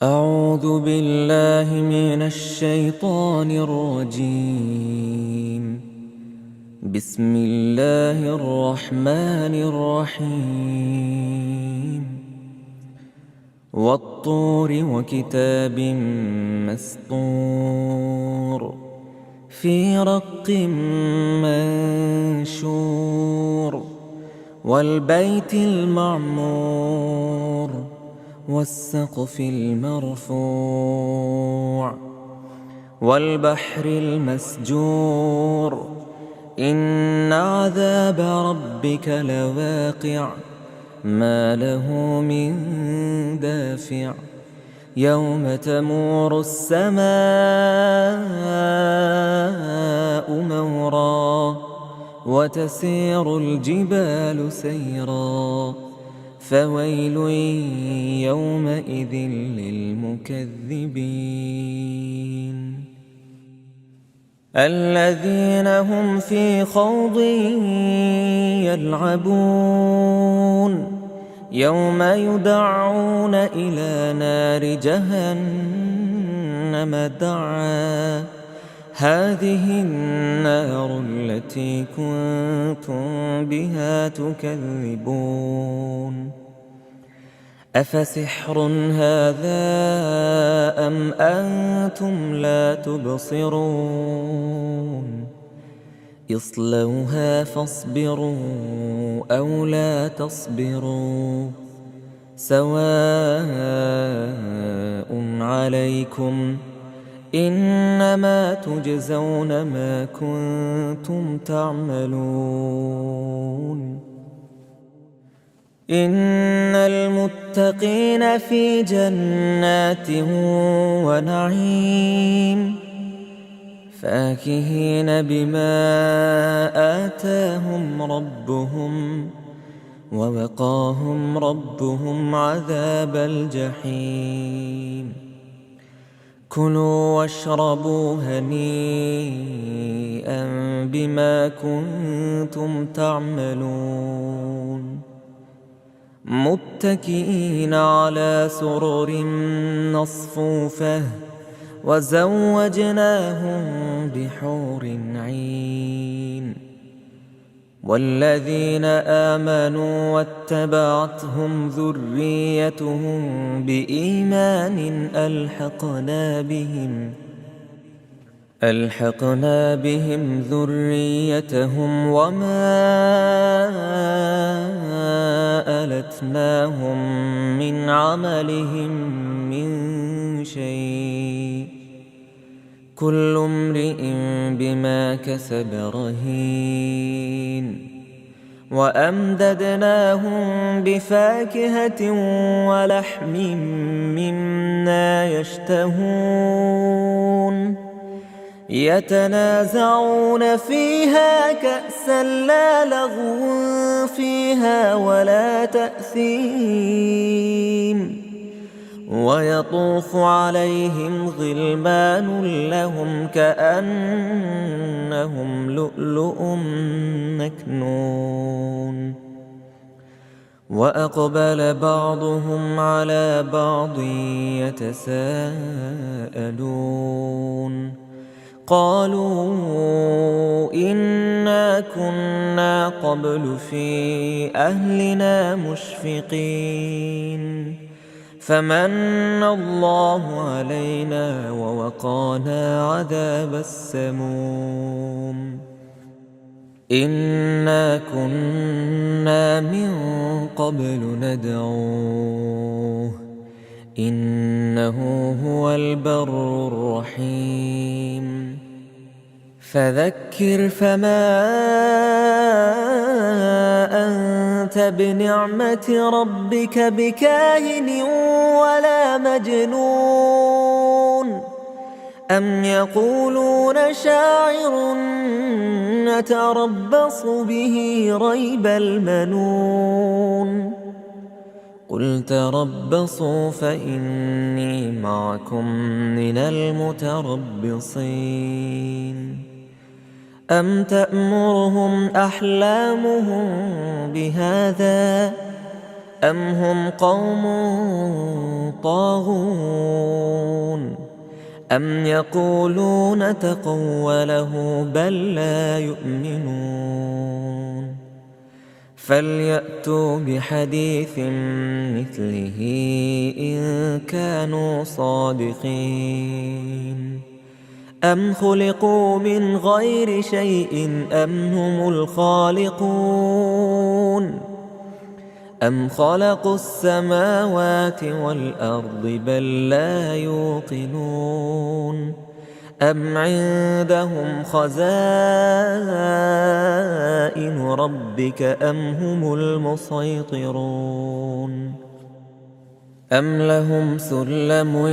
أعوذ بالله من الشيطان الرجيم. بسم الله الرحمن الرحيم. والطور وكتاب مسطور في رق منشور والبيت المعمور والسقف المرفوع والبحر المسجور إن عذاب ربك لواقع ما له من دافع يوم تمور السماء مورا وتسير الجبال سيرا فويل يومئذ للمكذبين الذين هم في خوض يلعبون يوم يدعون إلى نار جهنم دعا هذه النار التي كنتم بها تكذبون أفسحر هذا أم أنتم لا تبصرون اصلوها فاصبروا أو لا تصبروا سواء عليكم إنما تجزون ما كنتم تعملون إن المتقين في جنات ونعيم فاكهين بما آتاهم ربهم ووقاهم ربهم عذاب الجحيم كلوا واشربوا هنيئا بما كنتم تعملون متكئين على سرر مصفوفة وزوجناهم بحور عين والذين آمنوا واتبعتهم ذريتهم بإيمان ألحقنا بهم ذريتهم وما ألتناهم من عملهم من شيء كل امرئ بما كسب رهين وأمددناهم بفاكهة ولحم مما يشتهون يتنازعون فيها كأسا لا لغو فيها ولا تأثيم ويطوف عليهم غلمان لهم كأنهم لؤلؤ مكنون وأقبل بعضهم على بعض يتساءلون قالوا إنا كنا قبل في أهلنا مشفقين فمن الله علينا ووقانا عذاب السموم إنا كنا من قبل ندعوه إنه هو البر الرحيم فذكر فما أنت بنعمة ربك بكاهن ولا مجنون أم يقولون شاعر نتربص به ريب المنون قل تربصوا فإني معكم من المتربصين أم تأمرهم أحلامهم بهذا أم هم قوم طاغون أم يقولون تقوله بل لا يؤمنون فليأتوا بحديث مثله إن كانوا صادقين أم خلقوا من غير شيء أم هم الخالقون أم خلقوا السماوات والأرض بل لا يوقنون أم عندهم خزائن ربك أم هم المسيطرون أم لهم سلم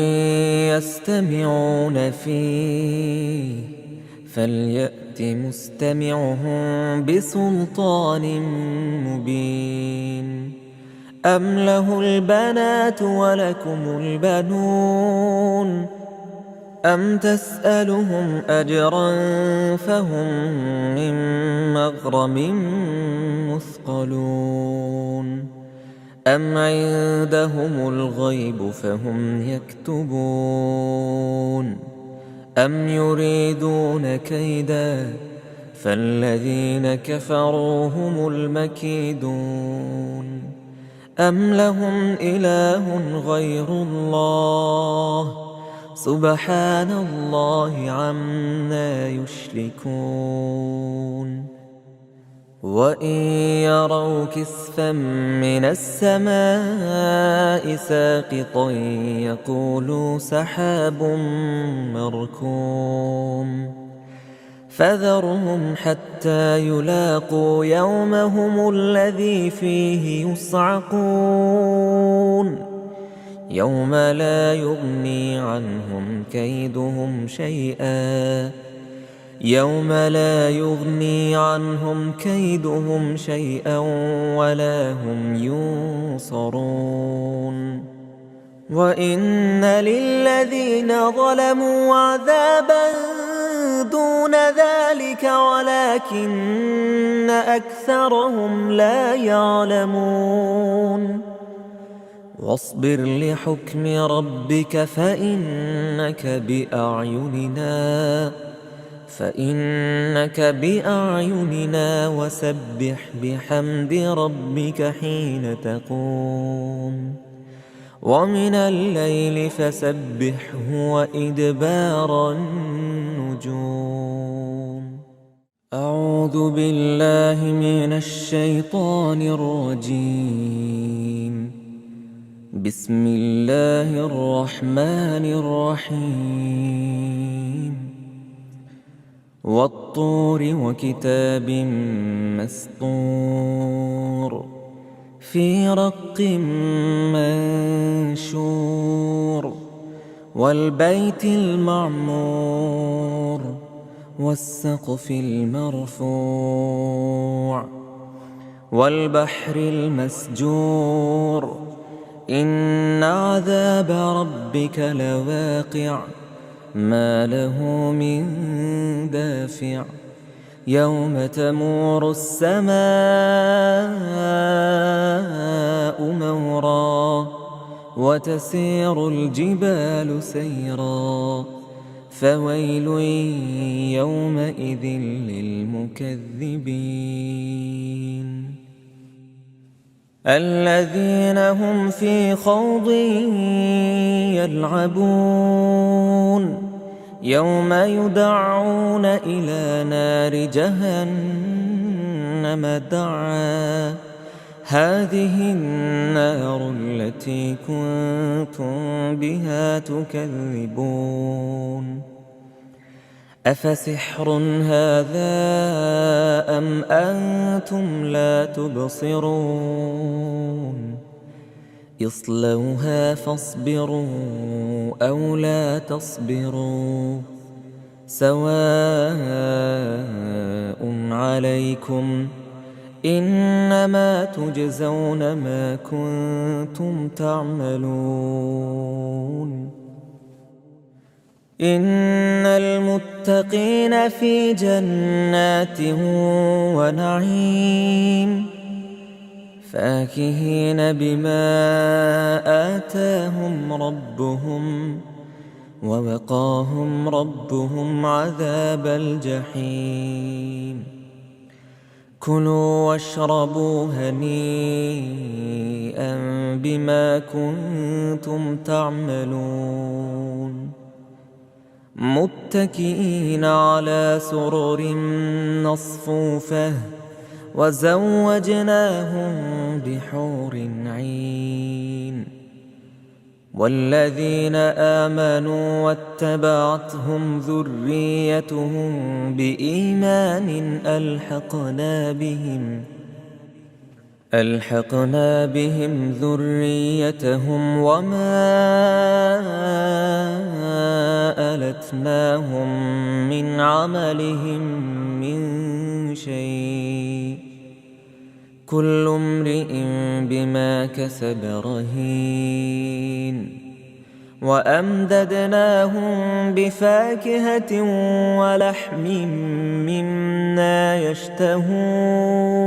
يستمعون فيه فليأت مستمعهم بسلطان مبين أم له البنات ولكم البنون أم تسألهم أجرا فهم من مغرم مثقلون أم عندهم الغيب فهم يكتبون أم يريدون كيدا فالذين كفروا هم المكيدون أم لهم إله غير الله سبحان الله عما يشركون وإن يروا كسفا من السماء ساقطا يقولوا سحاب مركوم فذرهم حتى يلاقوا يومهم الذي فيه يصعقون يوم لا يغني عنهم كيدهم شيئا ولا هم ينصرون وإن للذين ظلموا عذابا دون ذلك ولكن أكثرهم لا يعلمون واصبر لحكم ربك فإنك بأعيننا وسبح بحمد ربك حين تقوم ومن الليل فسبحه وإدبار النجوم أعوذ بالله من الشيطان الرجيم بسم الله الرحمن الرحيم والطور وكتاب مسطور في رق منشور والبيت المعمور والسقف المرفوع والبحر المسجور إن عذاب ربك لواقع ما له من دافع يوم تمور السماء مورا وتسير الجبال سيرا فويل يومئذ للمكذبين الذين هم في خوض يلعبون يوم يدعون إلى نار جهنم دعا هذه النار التي كنتم بها تكذبون أفسحر هذا أم أنتم لا تبصرون اصلوها فاصبروا أو لا تصبروا سواء عليكم إنما تجزون ما كنتم تعملون إن المتقين في جنات ونعيم فاكهين بما آتاهم ربهم ووقاهم ربهم عذاب الجحيم. كلوا واشربوا هنيئا بما كنتم تعملون متكئين على سرر مصفوفة وزوجناهم بحور عين. والذين آمنوا واتبعتهم ذريتهم بإيمان ألحقنا بهم ذريتهم وما ألتناهم من عملهم من شيء كل امرئ بما كسب رهين. وأمددناهم بفاكهة ولحم مما يشتهون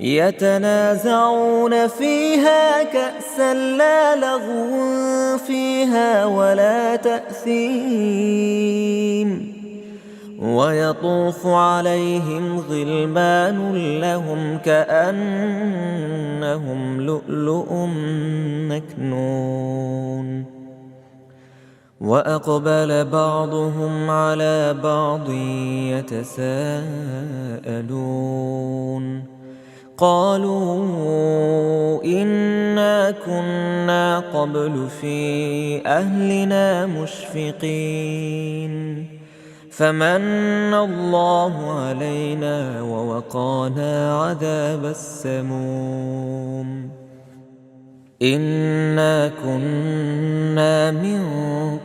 يتنازعون فيها كأسا لا لغو فيها ولا تأثيم. ويطوف عليهم غلمان لهم كأنهم لؤلؤ مكنون. وأقبل بعضهم على بعض يتساءلون قالوا إنا كنا قبل في أهلنا مشفقين فمن الله علينا ووقانا عذاب السموم. إنا كنا من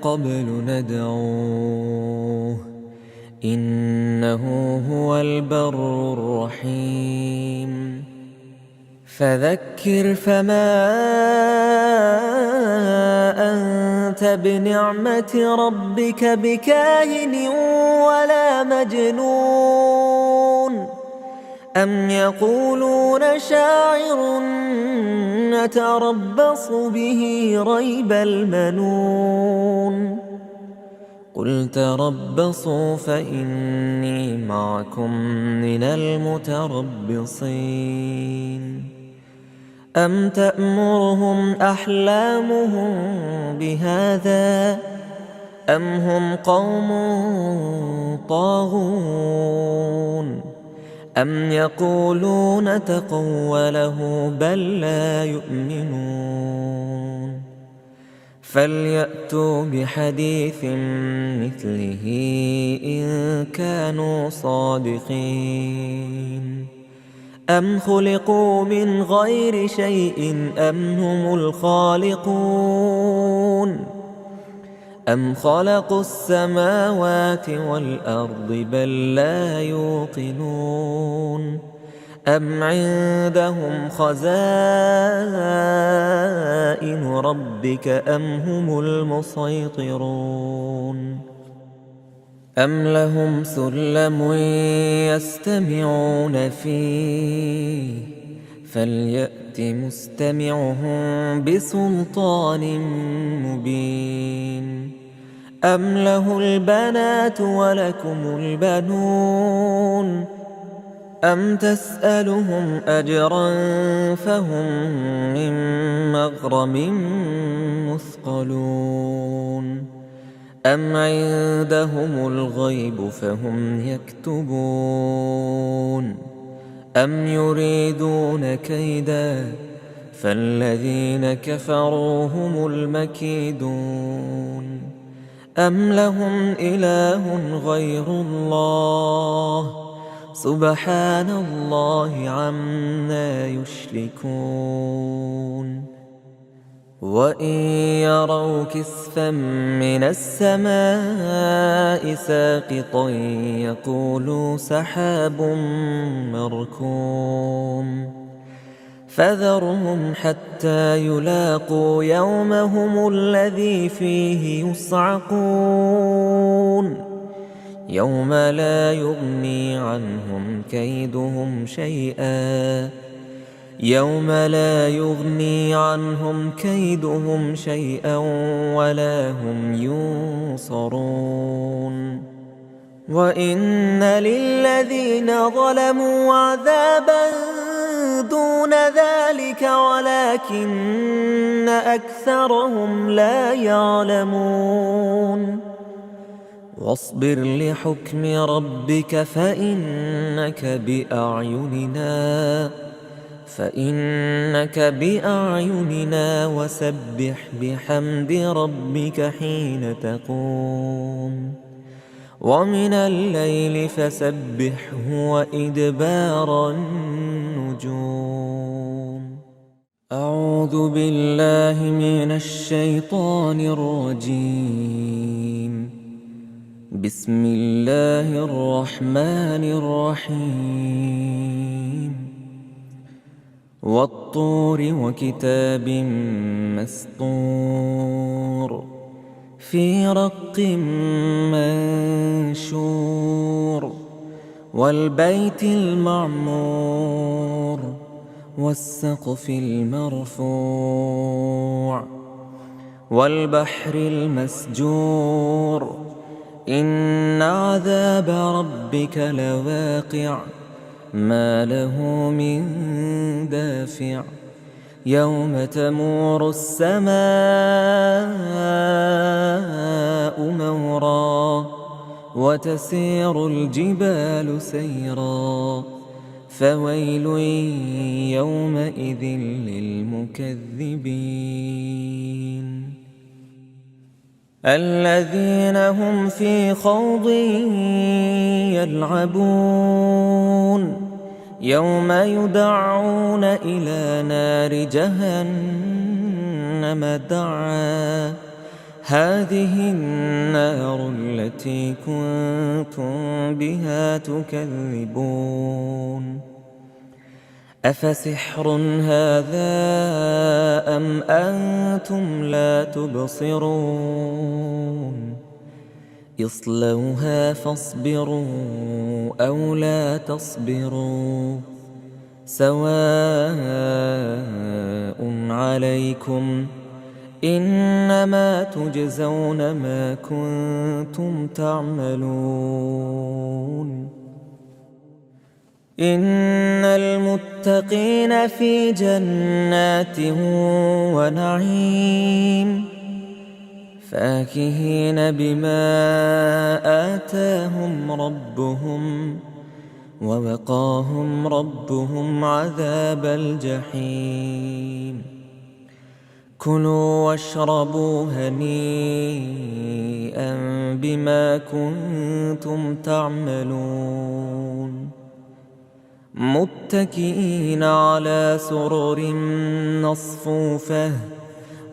قبل ندعوه إنه هو البر الرحيم. فذكر فما أنت بنعمة ربك بكاهن ولا مجنون. أم يقولون شاعر نتربص به ريب المنون. قل تربصوا فإني معكم من المتربصين. أم تأمرهم أحلامهم بهذا أم هم قوم طاغون. أم يقولون تقوله بل لا يؤمنون. فليأتوا بحديث مثله إن كانوا صادقين. أم خلقوا من غير شيء أم هم الخالقون. أم خلقوا السماوات والأرض بل لا يوقنون. أم عندهم خزائن ربك أم هم المسيطرون. أم لهم سلم يستمعون فيه فليأت مستمعهم بسلطان مبين. أم له البنات ولكم البنون. أم تسألهم أجرا فهم من مغرم مثقلون. أم عندهم الغيب فهم يكتبون. أم يريدون كيدا فالذين كفروا هم المكيدون. أم لهم إله غير الله سبحان الله عما يشركون. وإن يروا كسفا من السماء ساقطا يقولوا سحاب مركوم. فذرهم حتى يلاقوا يومهم الذي فيه يصعقون. يوم لا يغني عنهم كيدهم شيئا يوم لا يغني عنهم كيدهم شيئا ولا هم ينصرون وإن للذين ظلموا عذابا دون ذلك ولكن أكثرهم لا يعلمون واصبر لحكم ربك فإنك بأعيننا وسبح بحمد ربك حين تقوم ومن الليل فسبحه وإدبار النجوم. أعوذ بالله من الشيطان الرجيم. بسم الله الرحمن الرحيم. والطور وكتاب مسطور في رق منشور والبيت المعمور والسقف المرفوع والبحر المسجور إن عذاب ربك لواقع ما له من دافع يوم تمور السماء مورا وتسير الجبال سيرا فويل يومئذ للمكذبين الذين هم في خوض يلعبون يوم يدعون إلى نار جهنم دعا هذه النار التي كنتم بها تكذبون أفسحر هذا أم أنتم لا تبصرون اصلوها فاصبروا أو لا تصبروا سواء عليكم إنما تجزون ما كنتم تعملون إن المتقين في جنات ونعيم فاكهين بما آتاهم ربهم ووقاهم ربهم عذاب الجحيم كلوا واشربوا هنيئا بما كنتم تعملون متكئين على سرر مصفوفة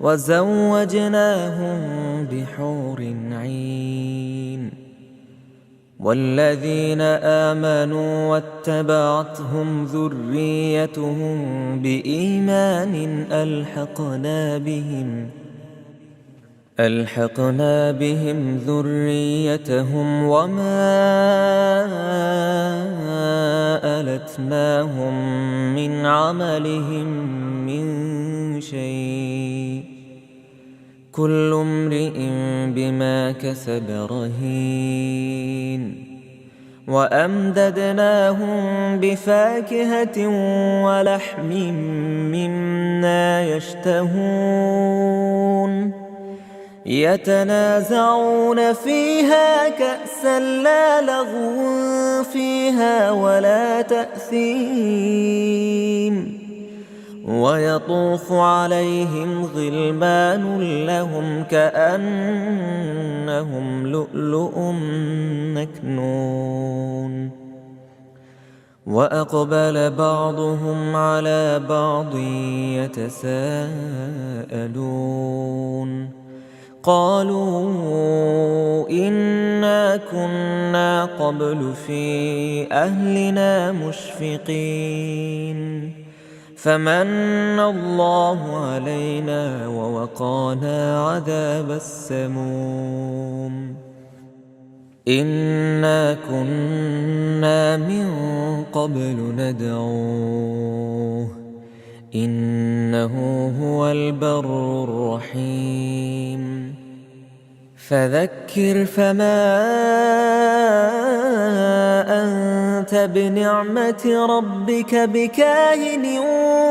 وزوجناهم بحور عين والذين آمنوا واتبعتهم ذريتهم بإيمان ألحقنا بهم ذريتهم وما ألتناهم من عملهم من شيء كل امرئ بما كسب رهين وأمددناهم بفاكهة ولحم مما يشتهون يتنازعون فيها كأسا لا لغو فيها ولا تأثيم ويطوف عليهم غلمان لهم كأنهم لؤلؤ مكنون وأقبل بعضهم على بعض يتساءلون قالوا إنا كنا قبل في أهلنا مشفقين فمن الله علينا ووقانا عذاب السموم إنا كنا من قبل ندعوه إنه هو البر الرحيم فذكر فما أنت بنعمة ربك بكاهن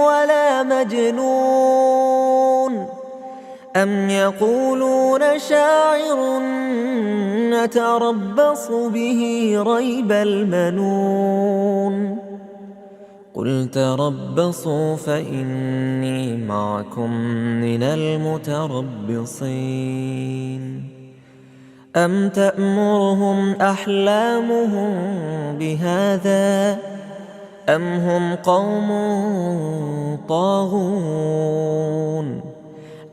ولا مجنون أم يقولون شاعر نتربص به ريب المنون قل تربصوا فإني معكم من المتربصين أم تأمرهم أحلامهم بهذا أم هم قوم طاغون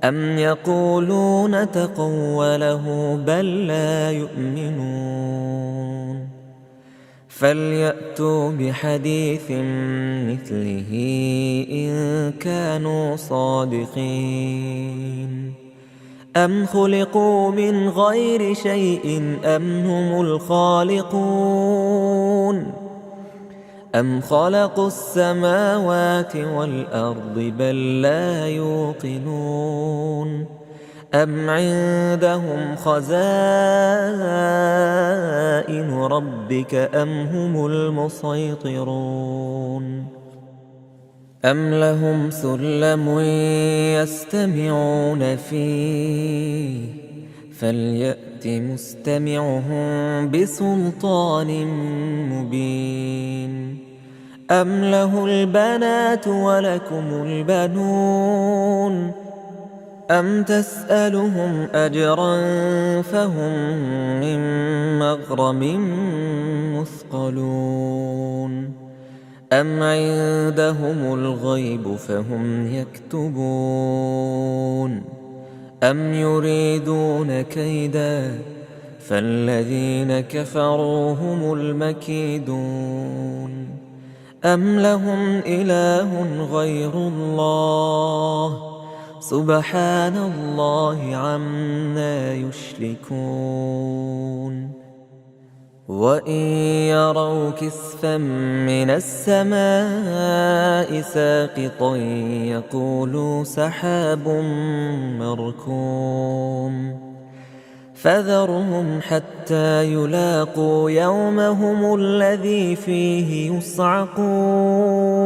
أم يقولون تقوله بل لا يؤمنون فليأتوا بحديث مثله إن كانوا صادقين أم خلقوا من غير شيء أم هم الخالقون أم خلقوا السماوات والأرض بل لا يوقنون أم عندهم خزائن ربك أم هم المسيطرون أم لهم سلم يستمعون فيه فليأت مستمعهم بسلطان مبين أم له البنات ولكم البنون أم تسألهم أجرا فهم من مغرم مثقلون أم عندهم الغيب فهم يكتبون أم يريدون كيدا فالذين كفروا هم المكيدون أم لهم إله غير الله سبحان الله عما يشركون وإن يروا كسفا من السماء ساقطا يقولوا سحاب مركوم فذرهم حتى يلاقوا يومهم الذي فيه يصعقون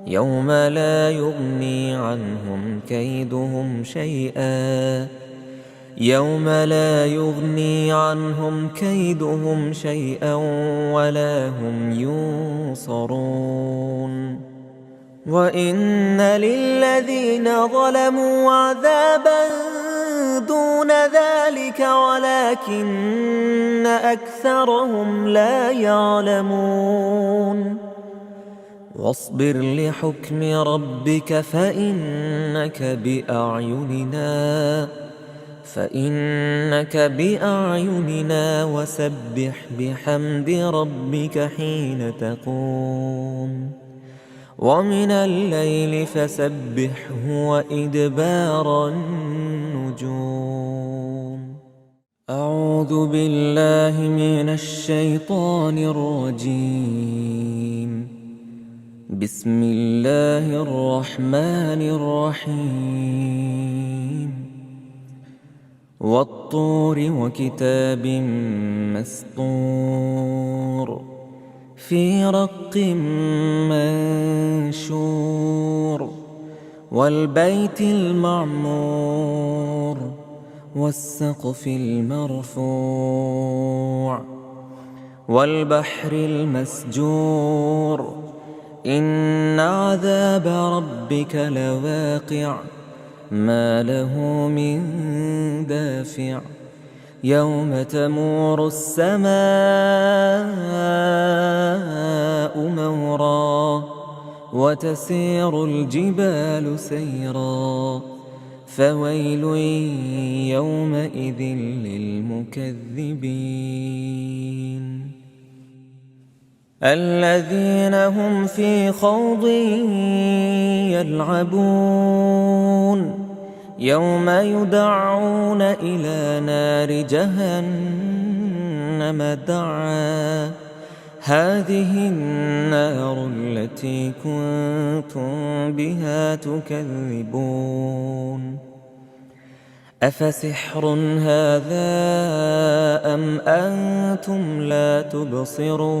يوم لا يغني عنهم كيدهم شيئا ولا هم ينصرون وإن للذين ظلموا عذابا دون ذلك ولكن أكثرهم لا يعلمون واصبر لحكم ربك فإنك بأعيننا وسبح بحمد ربك حين تقوم ومن الليل فسبحه وإدبار النجوم أعوذ بالله من الشيطان الرجيم بسم الله الرحمن الرحيم والطور وكتاب مسطور في رق منشور والبيت المعمور والسقف المرفوع والبحر المسجور إن عذاب ربك لواقع ما له من دافع يوم تمور السماء مورا وتسير الجبال سيرا فويل يومئذ للمكذبين الذين هم في خوض يلعبون يوم يدعون إلى نار جهنم دعا هذه النار التي كنتم بها تكذبون أفسحر هذا أم أنتم لا تبصرون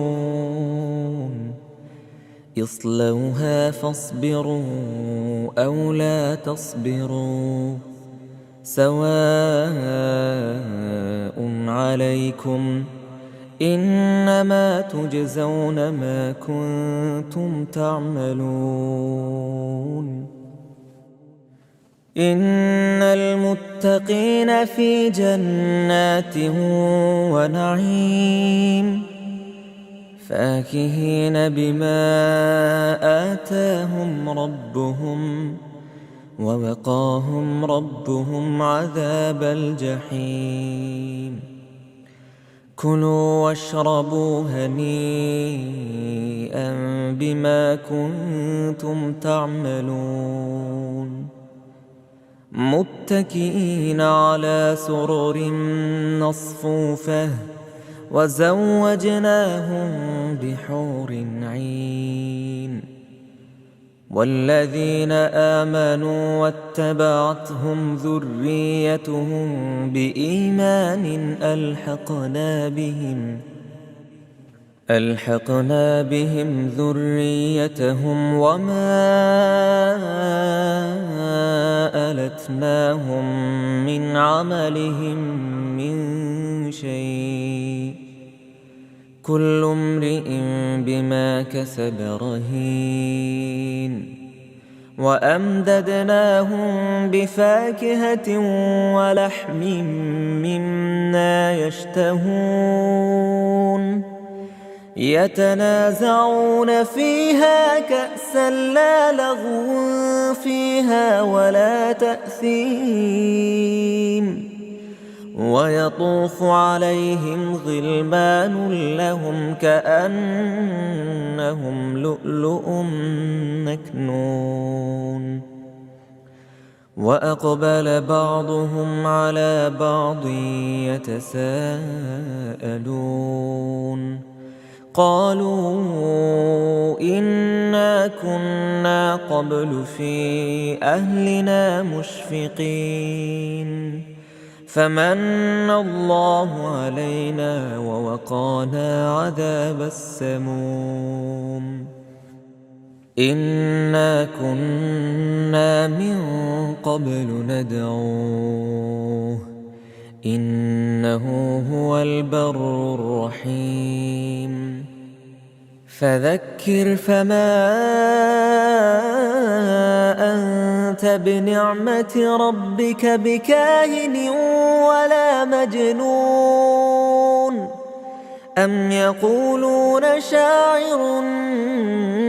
اصلوها فاصبروا أو لا تصبروا سواء عليكم إنما تجزون ما كنتم تعملون إن المتقين في جنات ونعيم فاكهين بما آتاهم ربهم ووقاهم ربهم عذاب الجحيم كلوا واشربوا هنيئا بما كنتم تعملون متكئين على سرر مصفوفة وزوجناهم بحور عين والذين آمنوا واتبعتهم ذريتهم بإيمان ألحقنا بهم ذريتهم وما ألتناهم من عملهم من شيء كل امرئ بما كسب رهين وأمددناهم بفاكهة ولحم مما يشتهون يتنازعون فيها كأسا لا لغو فيها ولا تأثيم ويطوف عليهم غلمان لهم كأنهم لؤلؤ مكنون وأقبل بعضهم على بعض يتساءلون قالوا إنا كنا قبل في أهلنا مشفقين فمن الله علينا ووقانا عذاب السموم إنا كنا من قبل ندعوه إنه هو البر الرحيم فذكر فما أنت بنعمة ربك بكاهن ولا مجنون أم يقولون شاعر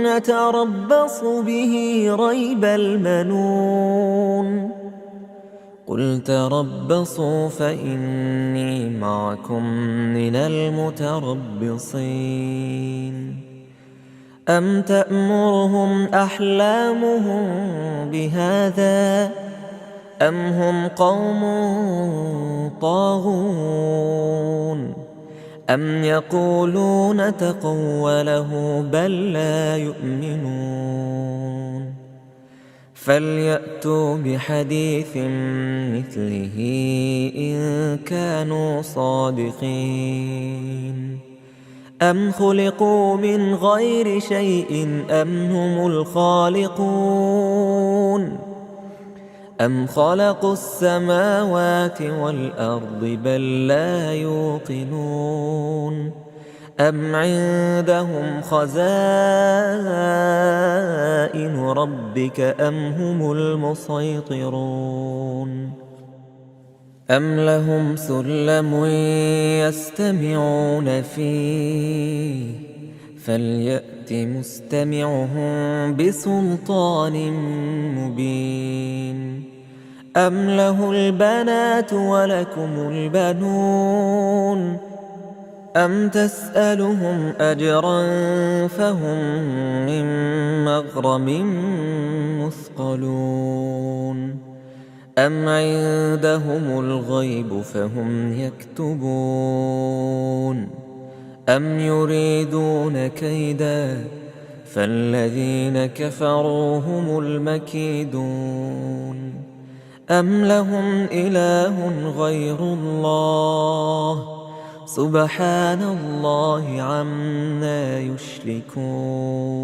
نتربص به ريب المنون قل تربصوا فإني معكم من المتربصين أم تأمرهم أحلامهم بهذا أم هم قوم طاغون أم يقولون تقوله بل لا يؤمنون فليأتوا بحديث مثله إن كانوا صادقين أم خلقوا من غير شيء أم هم الخالقون أم خلقوا السماوات والأرض بل لا يوقنون أم عندهم خزائن ربك أم هم المسيطرون أم لهم سلم يستمعون فيه فليأت مستمعهم بسلطان مبين أم له البنات ولكم البنون أم تسألهم أجرا فهم من مغرم مثقلون أم عندهم الغيب فهم يكتبون أم يريدون كيدا فالذين كفروا هم المكيدون أم لهم إله غير الله سبحان الله عما يشركون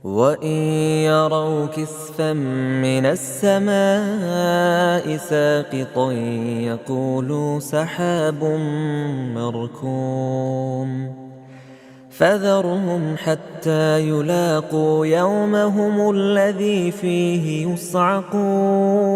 وإن يروا كسفا من السماء ساقطا يقولوا سحاب مركوم فذرهم حتى يلاقوا يومهم الذي فيه يصعقون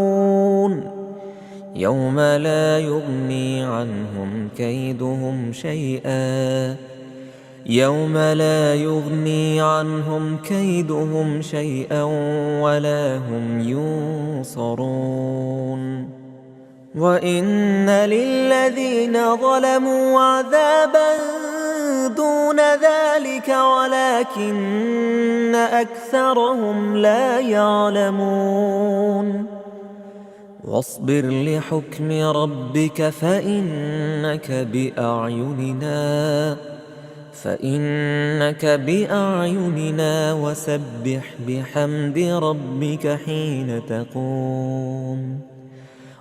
يوم لا يغني عنهم كيدهم شيئا ولا هم ينصرون وإن للذين ظلموا عذابا دون ذلك ولكن أكثرهم لا يعلمون واصبر لحكم ربك فإنك بأعيننا وسبح بحمد ربك حين تقوم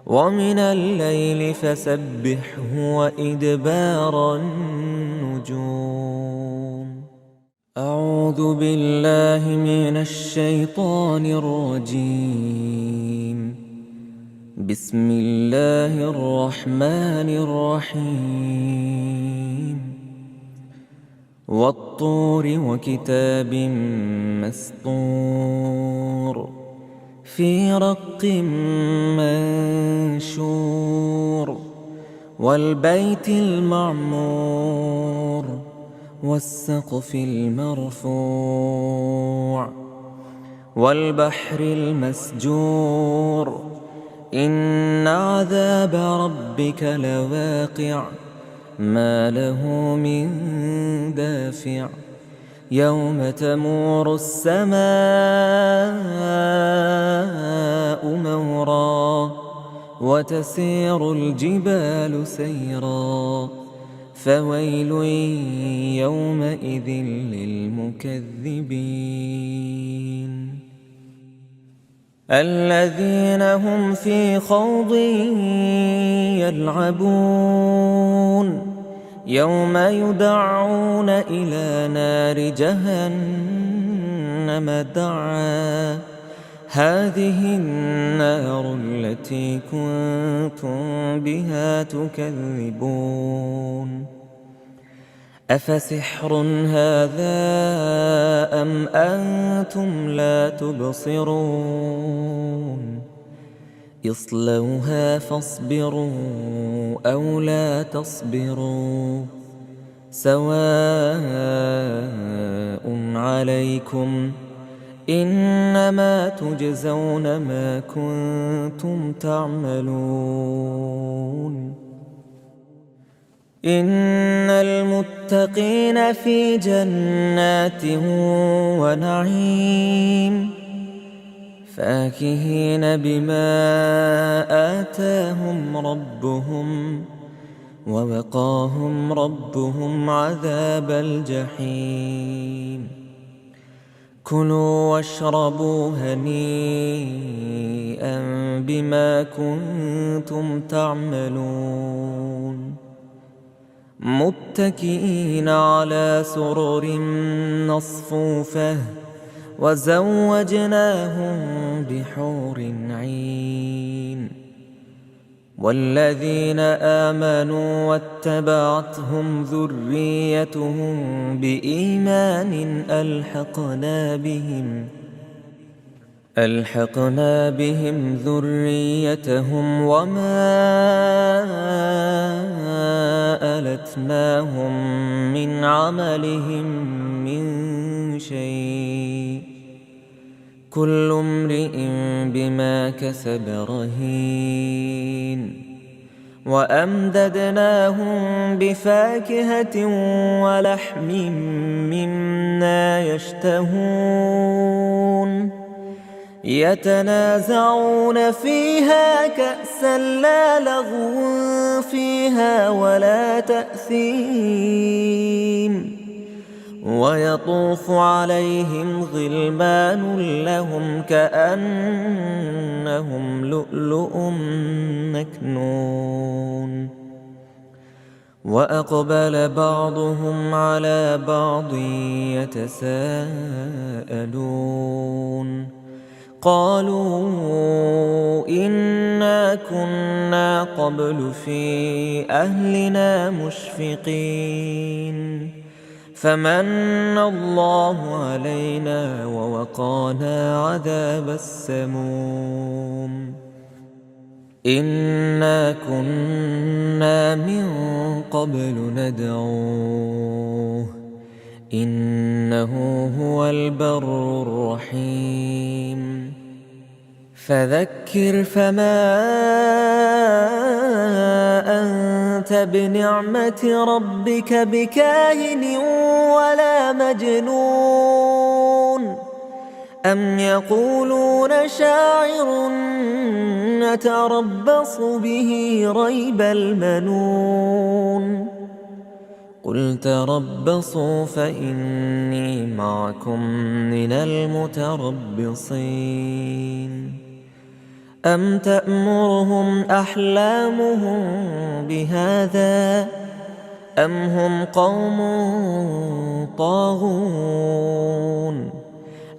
ومن الليل فسبحه وإدبار النجوم أعوذ بالله من الشيطان الرجيم بسم الله الرحمن الرحيم والطور وكتاب مسطور في رق منشور والبيت المعمور والسقف المرفوع والبحر المسجور إن عذاب ربك لواقع ما له من دافع يوم تمور السماء مورا وتسير الجبال سيرا فويل يومئذ للمكذبين الذين هم في خوض يلعبون يوم يدعون إلى نار جهنم دعا هذه النار التي كنتم بها تكذبون أفسحر هذا أم أنتم لا تبصرون اصلوها فاصبروا أو لا تصبروا سواء عليكم إنما تجزون ما كنتم تعملون إن المتقين في جنات ونعيم فاكهين بما آتاهم ربهم ووقاهم ربهم عذاب الجحيم كلوا واشربوا هنيئا بما كنتم تعملون متكئين على سرر مصفوفة وزوجناهم بحور عين والذين آمنوا واتبعتهم ذريتهم بإيمان ألحقنا بهم ذريتهم وما ألتناهم من عملهم من شيء كل امرئ بما كسب رهين وأمددناهم بفاكهة ولحم مما يشتهون يتنازعون فيها كأسا لا لغو فيها ولا تأثيم ويطوف عليهم غلمان لهم كأنهم لؤلؤ مكنون وأقبل بعضهم على بعض يتساءلون قالوا إنا كنا قبل في أهلنا مشفقين فمن الله علينا ووقانا عذاب السموم إنا كنا من قبل ندعوه إنه هو البر الرحيم فذكر فما أنت بنعمة ربك بكاهن ولا مجنون أم يقولون شاعر نتربص به ريب المنون قل تربصوا فإني معكم من المتربصين أم تأمرهم أحلامهم بهذا أم هم قوم طاغون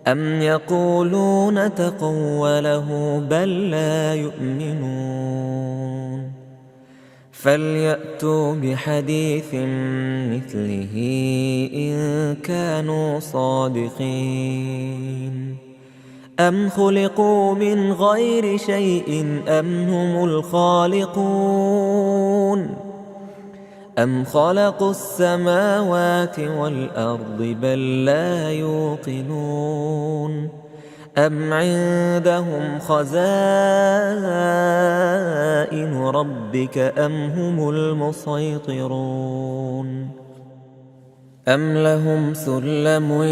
أم يقولون تقوله بل لا يؤمنون فليأتوا بحديث مثله إن كانوا صادقين أم خلقوا من غير شيء أم هم الخالقون أم خلقوا السماوات والأرض بل لا يوقنون أم عندهم خزائن ربك أم هم المسيطرون أم لهم سلم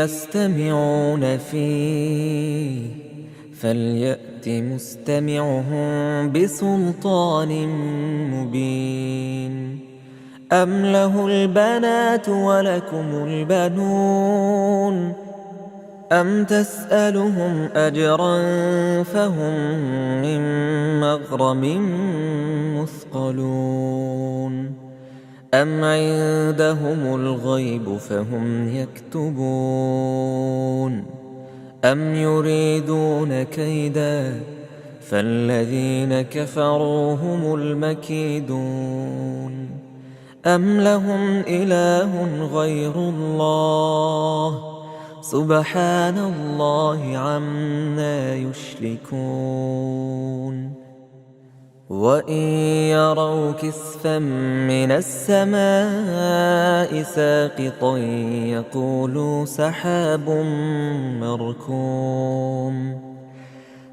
يستمعون فيه فليأت مستمعهم بسلطان مبين أم له البنات ولكم البنون أم تسألهم أجرا فهم من مغرم مثقلون أم عندهم الغيب فهم يكتبون أم يريدون كيدا فالذين كفروا هم المكيدون أم لهم إله غير الله سبحان الله عما يشركون وإن يروا كسفا من السماء ساقطا يقولوا سحاب مركوم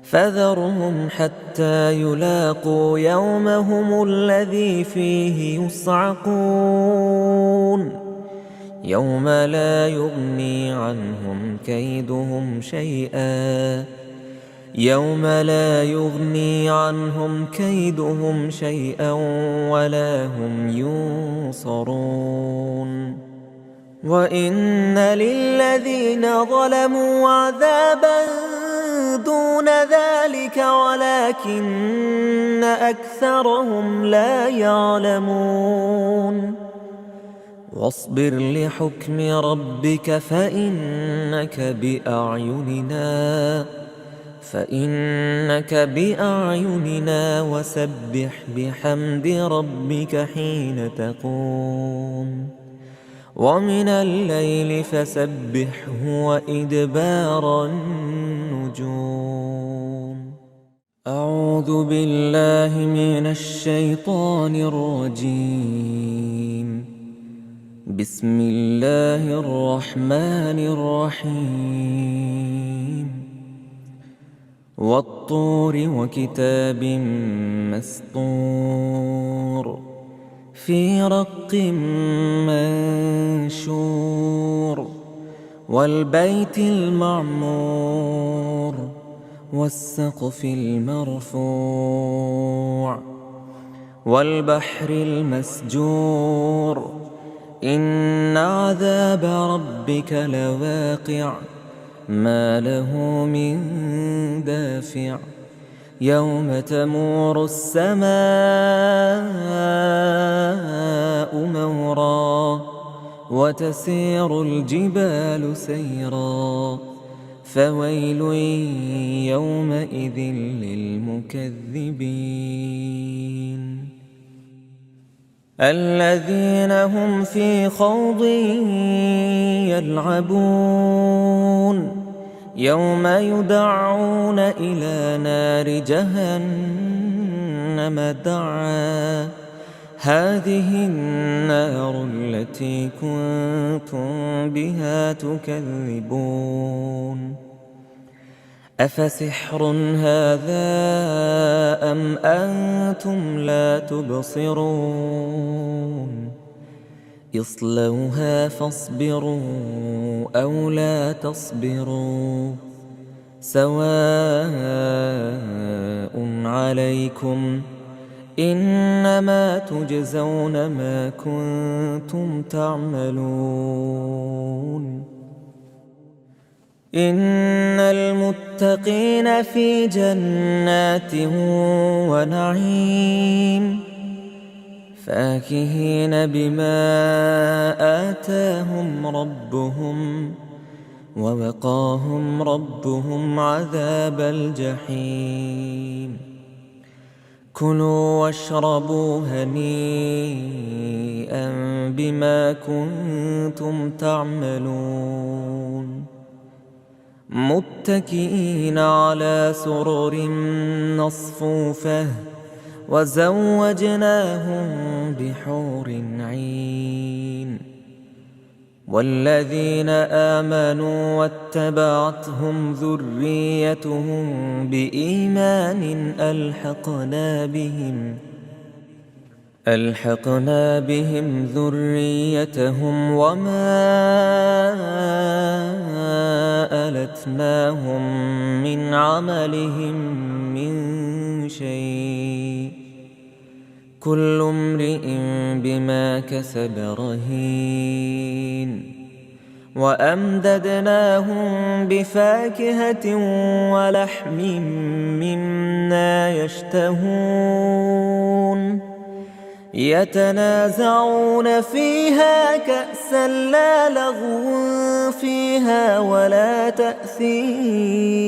فذرهم حتى يلاقوا يومهم الذي فيه يصعقون يوم لا يغني عنهم كيدهم شيئا ولا هم ينصرون وإن للذين ظلموا عذابا دون ذلك ولكن أكثرهم لا يعلمون واصبر لحكم ربك فإنك بأعيننا وسبح بحمد ربك حين تقوم ومن الليل فسبحه وإدبار النجوم أعوذ بالله من الشيطان الرجيم بسم الله الرحمن الرحيم والطور وكتاب مسطور في رق منشور والبيت المعمور والسقف المرفوع والبحر المسجور إن عذاب ربك لواقع ما له من دافع يوم تمور السماء مورا وتسير الجبال سيرا فويل يومئذ للمكذبين الذين هم في خوض يلعبون يوم يدعون إلى نار جهنم دعا هذه النار التي كنتم بها تكذبون أفسحر هذا أم أنتم لا تبصرون اصلوها فاصبروا أو لا تصبروا سواء عليكم إنما تجزون ما كنتم تعملون إن المتقين في جنات ونعيم فاكهين بما آتاهم ربهم ووقاهم ربهم عذاب الجحيم كلوا واشربوا هنيئا بما كنتم تعملون متكئين على سرر مصفوفة وزوجناهم بحور عين والذين آمنوا واتبعتهم ذريتهم بإيمان ألحقنا بهم ذريتهم وما ألتناهم من عملهم من شيء كل امرئ بما كسب رهين وأمددناهم بفاكهة ولحم مما يشتهون يتنازعون فيها كأسا لا لغو فيها ولا تأثيم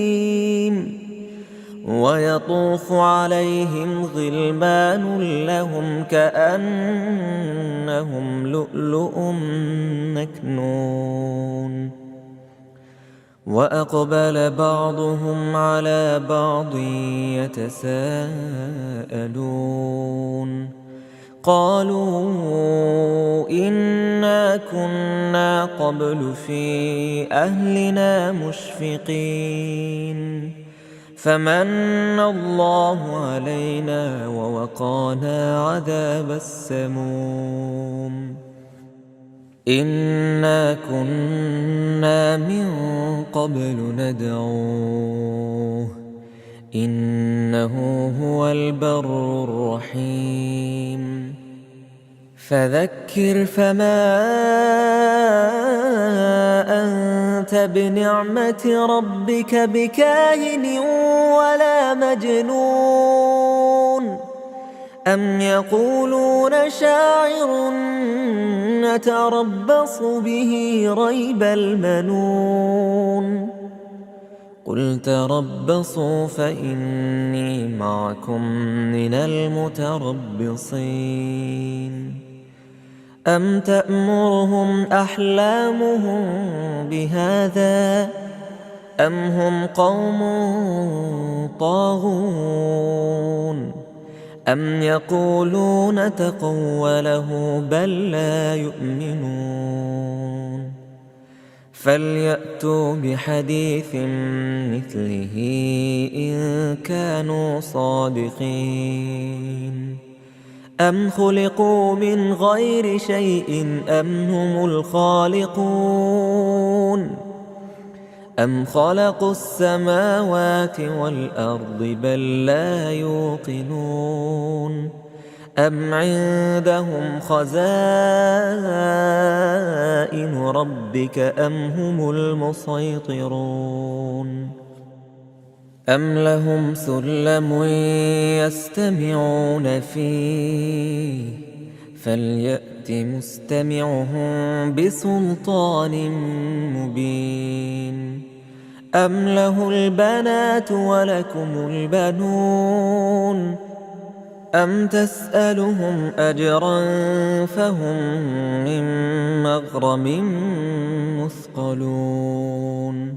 ويطوف عليهم غلمان لهم كأنهم لؤلؤ مكنون وأقبل بعضهم على بعض يتساءلون قالوا إنا كنا قبل في أهلنا مشفقين فمن الله علينا ووقانا عذاب السموم إنا كنا من قبل ندعوه إنه هو البر الرحيم فذكر فما أنت بنعمة ربك بكاهن ولا مجنون أم يقولون شاعر نتربص به ريب المنون قل تربصوا فإني معكم من المتربصين أم تأمرهم أحلامهم بهذا أم هم قوم طاغون أم يقولون تقوله بل لا يؤمنون فليأتوا بحديث مثله إن كانوا صادقين أم خلقوا من غير شيء أم هم الخالقون أم خلقوا السماوات والأرض بل لا يوقنون أم عندهم خزائن ربك أم هم المسيطرون أم لهم سلم يستمعون فيه فليأت مستمعهم بسلطان مبين أم له البنات ولكم البنون أم تسألهم أجرا فهم من مغرم مثقلون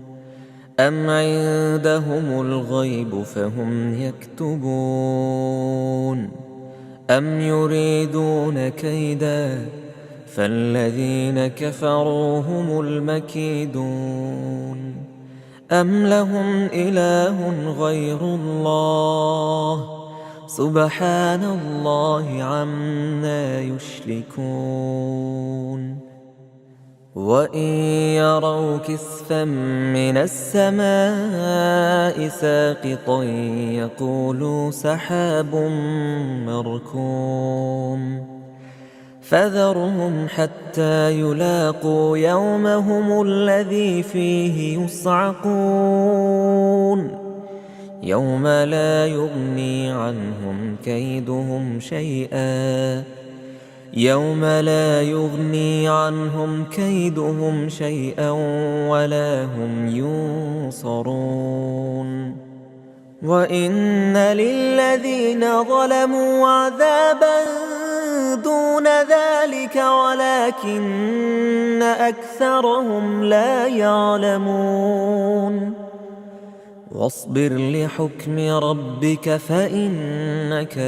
أم عندهم الغيب فهم يكتبون أم يريدون كيدا فالذين كفروا هم المكيدون أم لهم إله غير الله سبحان الله عما يشركون وإن يروا كسفا من السماء ساقطا يقولوا سحاب مركوم فذرهم حتى يلاقوا يومهم الذي فيه يصعقون يوم لا يغني عنهم كيدهم شيئا ولا هم ينصرون وإن للذين ظلموا عذابا دون ذلك ولكن أكثرهم لا يعلمون واصبر لحكم ربك فإنك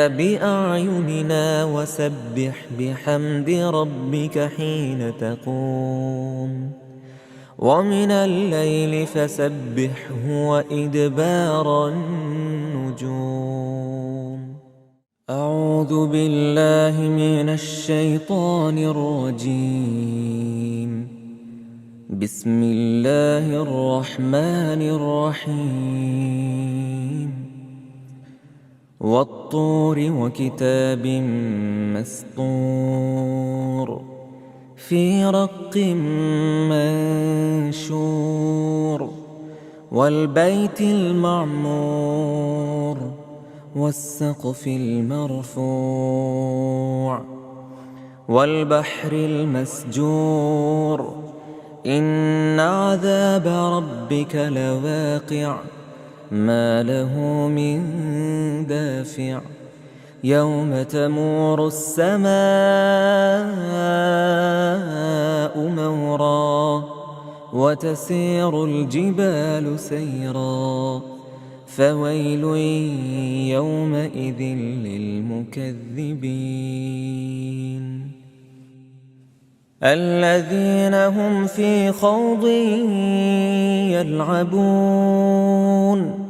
بأعيننا وسبح بحمد ربك حين تقوم ومن الليل فسبحه وإدبار النجوم أعوذ بالله من الشيطان الرجيم بسم الله الرحمن الرحيم والطور وكتاب مسطور في رق منشور والبيت المعمور والسقف المرفوع والبحر المسجور إن عذاب ربك لواقع ما له من دافع يوم تمور السماء مورا وتسير الجبال سيرا فويل يومئذ للمكذبين الذين هم في خوض يلعبون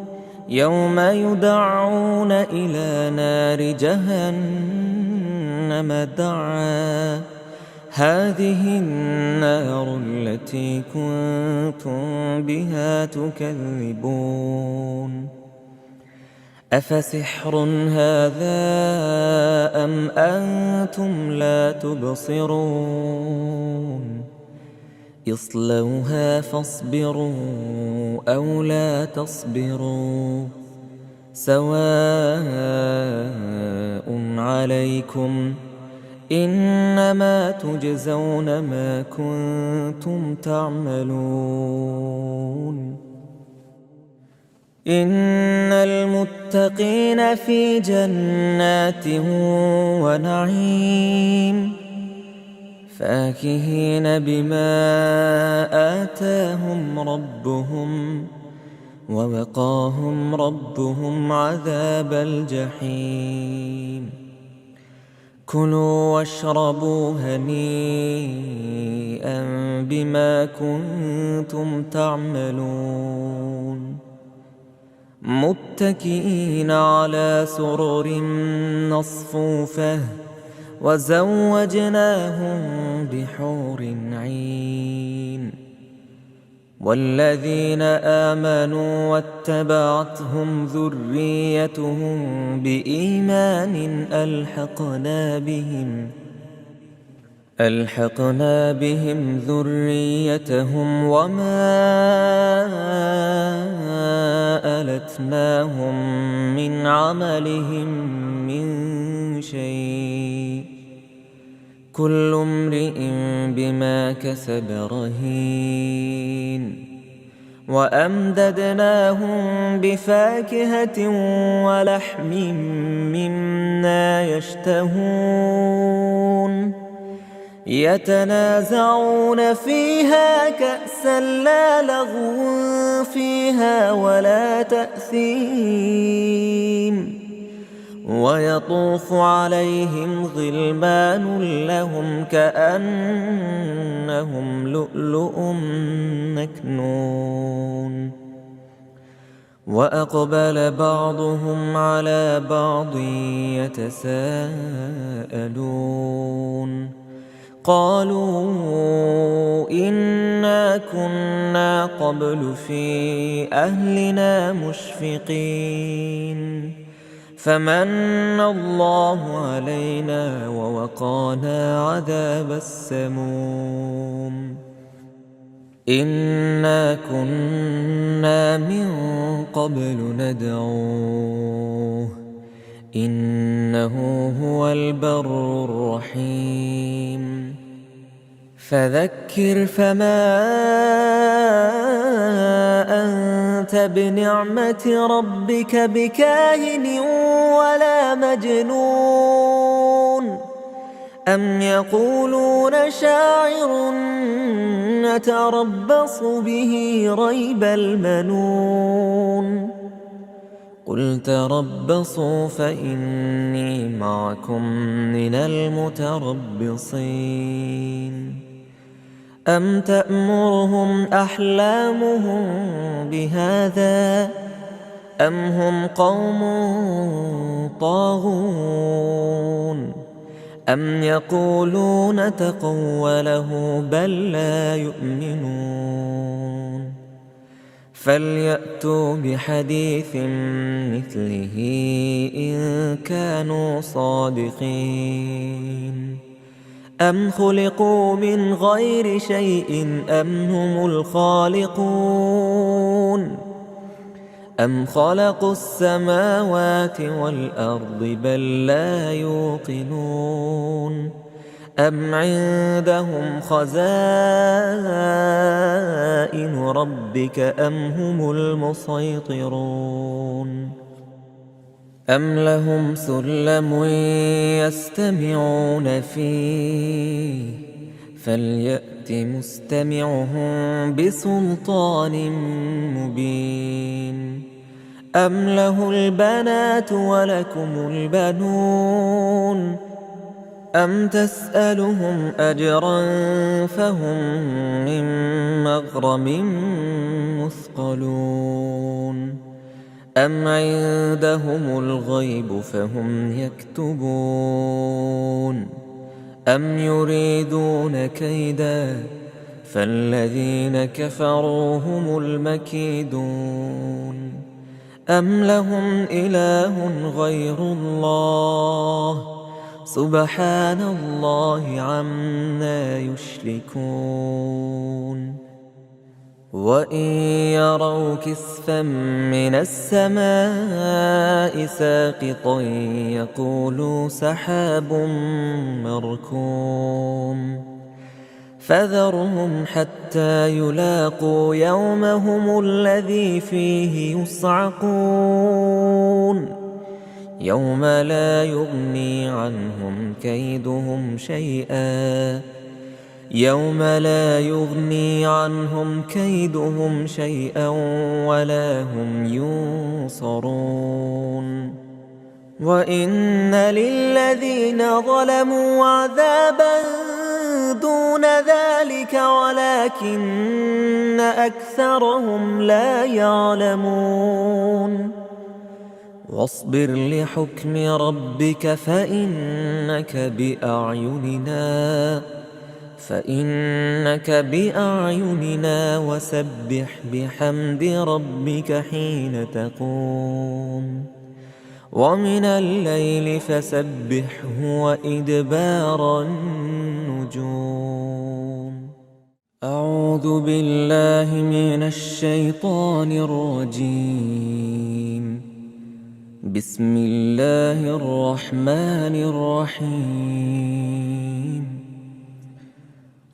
يوم يدعون إلى نار جهنم دعا هذه النار التي كنتم بها تكذبون أفسحر هذا أم أنتم لا تبصرون اصلوها فاصبروا أو لا تصبروا سواء عليكم إنما تجزون ما كنتم تعملون إن المتقين في جنات ونعيم فاكهين بما آتاهم ربهم ووقاهم ربهم عذاب الجحيم كلوا واشربوا هنيئا بما كنتم تعملون متكئين على سرر مصفوفة وزوجناهم بحور عين والذين آمنوا واتبعتهم ذريتهم بإيمان ألحقنا بهم ذريتهم وما ألتناهم من عملهم من شيء كل امرئ بما كسب رهين وأمددناهم بفاكهة ولحم مما يشتهون يتنازعون فيها كأسا لا لغو فيها ولا تأثيم ويطوف عليهم غلمان لهم كأنهم لؤلؤ مكنون وأقبل بعضهم على بعض يتساءلون قالوا إنا كنا قبل في أهلنا مشفقين فمن الله علينا ووقانا عذاب السموم إنا كنا من قبل ندعوه إنه هو البر الرحيم فذكر فما أنت بنعمة ربك بكاهن ولا مجنون أم يقولون شاعر نتربص به ريب المنون قل تربصوا فإني معكم من المتربصين أم تأمرهم أحلامهم بهذا أم هم قوم طاغون أم يقولون تقوله بل لا يؤمنون فليأتوا بحديث مثله إن كانوا صادقين أم خلقوا من غير شيء أم هم الخالقون أم خلقوا السماوات والأرض بل لا يوقنون أم عندهم خزائن ربك أم هم المسيطرون أم لهم سلم يستمعون فيه فليأت مستمعهم بسلطان مبين أم له البنات ولكم البنون أم تسألهم أجرا فهم من مغرم مثقلون أم عندهم الغيب فهم يكتبون أم يريدون كيدا فالذين كفروا هم المكيدون أم لهم إله غير الله سبحان الله عما يشركون وإن يروا كسفا من السماء ساقطا يقولوا سحاب مركوم فذرهم حتى يلاقوا يومهم الذي فيه يصعقون يوم لا يغني عنهم كيدهم شيئا ولا هم ينصرون وإن للذين ظلموا عذابا دون ذلك ولكن أكثرهم لا يعلمون واصبر لحكم ربك فإنك بأعيننا فإنك بأعيننا وسبح بحمد ربك حين تقوم ومن الليل فسبحه وإدبار النجوم. أعوذ بالله من الشيطان الرجيم. بسم الله الرحمن الرحيم.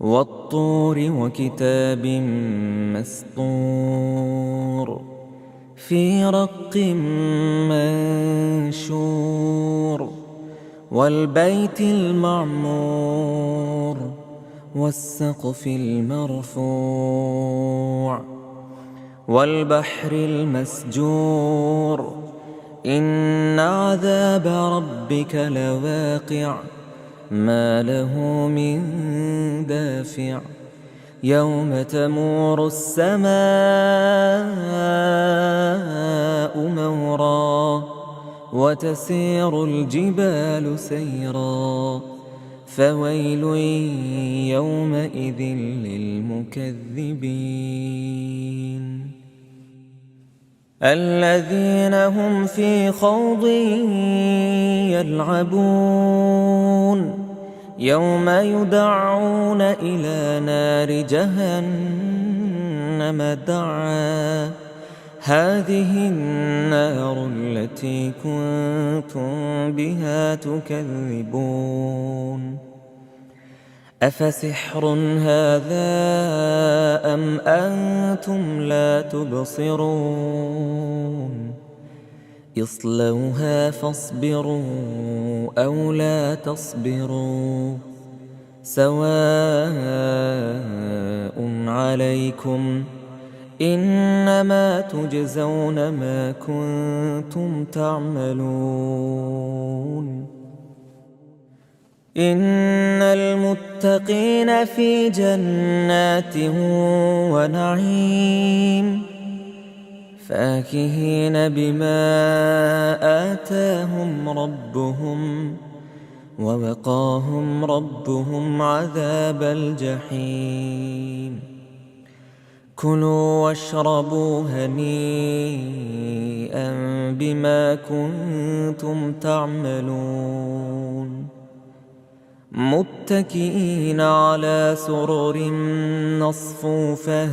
والطور وكتاب مسطور في رق منشور والبيت المعمور والسقف المرفوع والبحر المسجور إن عذاب ربك لواقع ما له من دافع يوم تمور السماء مورا وتسير الجبال سيرا فويل يومئذ للمكذبين الذين هم في خوض يلعبون يوم يدعون إلى نار جهنم دعا هذه النار التي كنتم بها تكذبون أفسحر هذا أم أنتم لا تبصرون اصلوها فاصبروا أو لا تصبروا سواء عليكم إنما تجزون ما كنتم تعملون إن المتقين في جنات ونعيم فاكهين بما آتاهم ربهم ووقاهم ربهم عذاب الجحيم كلوا واشربوا هنيئا بما كنتم تعملون متكئين على سرر مصفوفة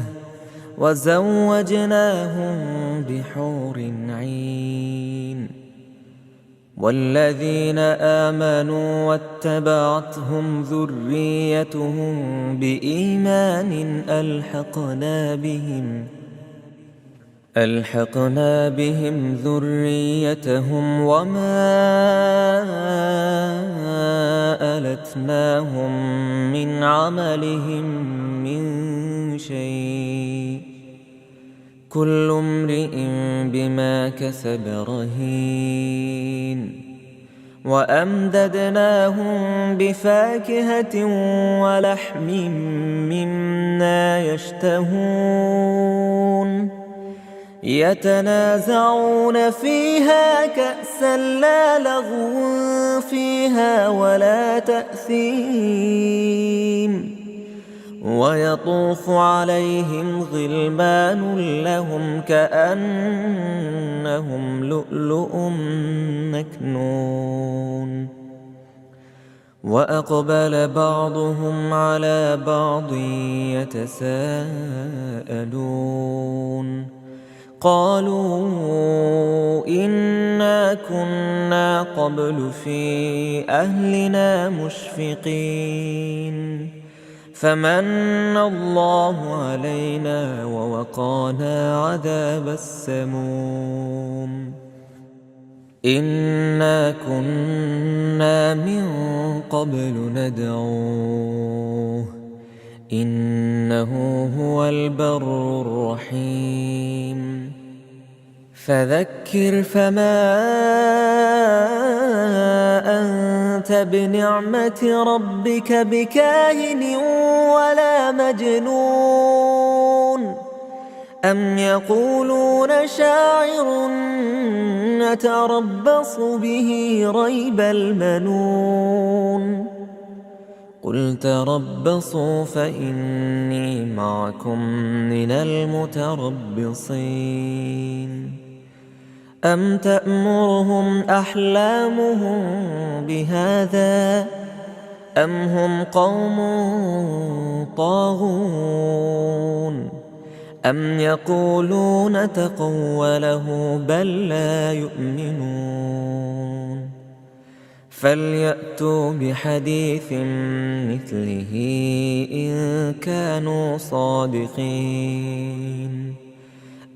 وزوجناهم بحور عين والذين آمنوا واتبعتهم ذريتهم بإيمان ألحقنا بهم ذريتهم وما ألتناهم من عملهم من شيء كل امرئ بما كسب رهين وأمددناهم بفاكهة ولحم مما يشتهون يتنازعون فيها كأسا لا لغو فيها ولا تأثيم ويطوف عليهم غلمان لهم كأنهم لؤلؤ مكنون وأقبل بعضهم على بعض يتساءلون قالوا إنا كنا قبل في أهلنا مشفقين فمن الله علينا ووقانا عذاب السموم إنا كنا من قبل ندعوه إنه هو البر الرحيم فذكر فما أنت بنعمة ربك بكاهن ولا مجنون أم يقولون شاعر نتربص به ريب المنون قل تربصوا فإني معكم من المتربصين أم تأمرهم أحلامهم بهذا أم هم قوم طاغون أم يقولون تقوله بل لا يؤمنون فليأتوا بحديث مثله إن كانوا صادقين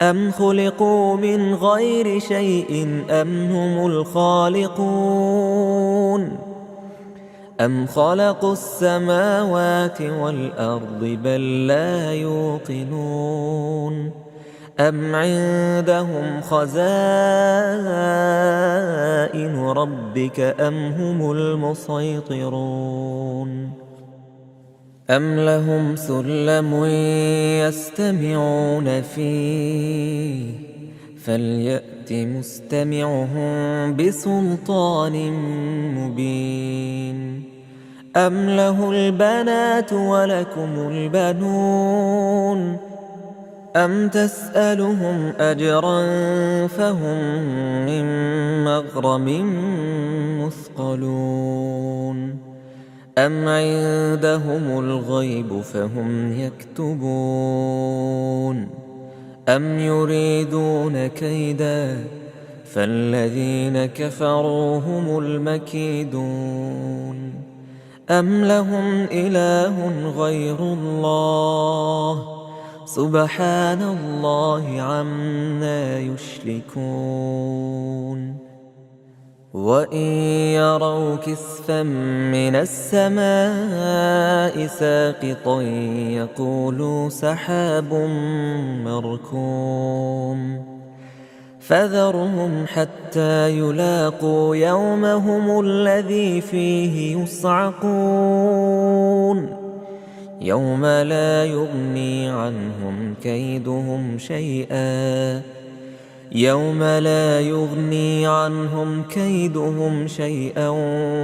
أم خلقوا من غير شيء أم هم الخالقون أم خلقوا السماوات والأرض بل لا يوقنون أم عندهم خزائن ربك أم هم المسيطرون أم لهم سلم يستمعون فيه فليأت مستمعهم بسلطان مبين أم له البنات ولكم البنون أم تسألهم أجرا فهم من مغرم مثقلون أم عندهم الغيب فهم يكتبون أم يريدون كيدا فالذين كفروا هم المكيدون أم لهم إله غير الله سبحان الله عما يشركون وإن يروا كسفا من السماء ساقطا يقولوا سحاب مركوم فذرهم حتى يلاقوا يومهم الذي فيه يصعقون يوم لا يغني عنهم كيدهم شيئا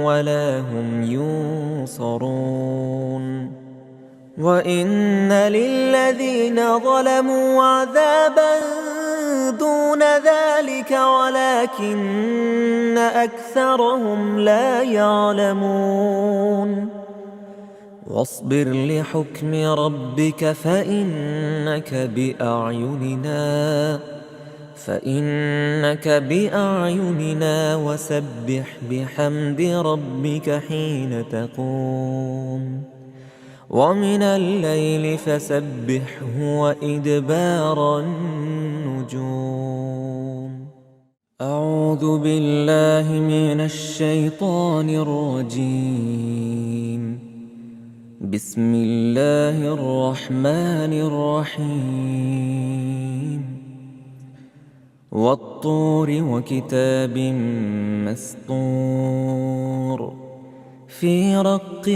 ولا هم ينصرون وإن للذين ظلموا عذابا دون ذلك ولكن أكثرهم لا يعلمون واصبر لحكم ربك فإنك بأعيننا وسبح بحمد ربك حين تقوم ومن الليل فسبحه وإدبار النجوم أعوذ بالله من الشيطان الرجيم بسم الله الرحمن الرحيم والطور وكتاب مسطور في رق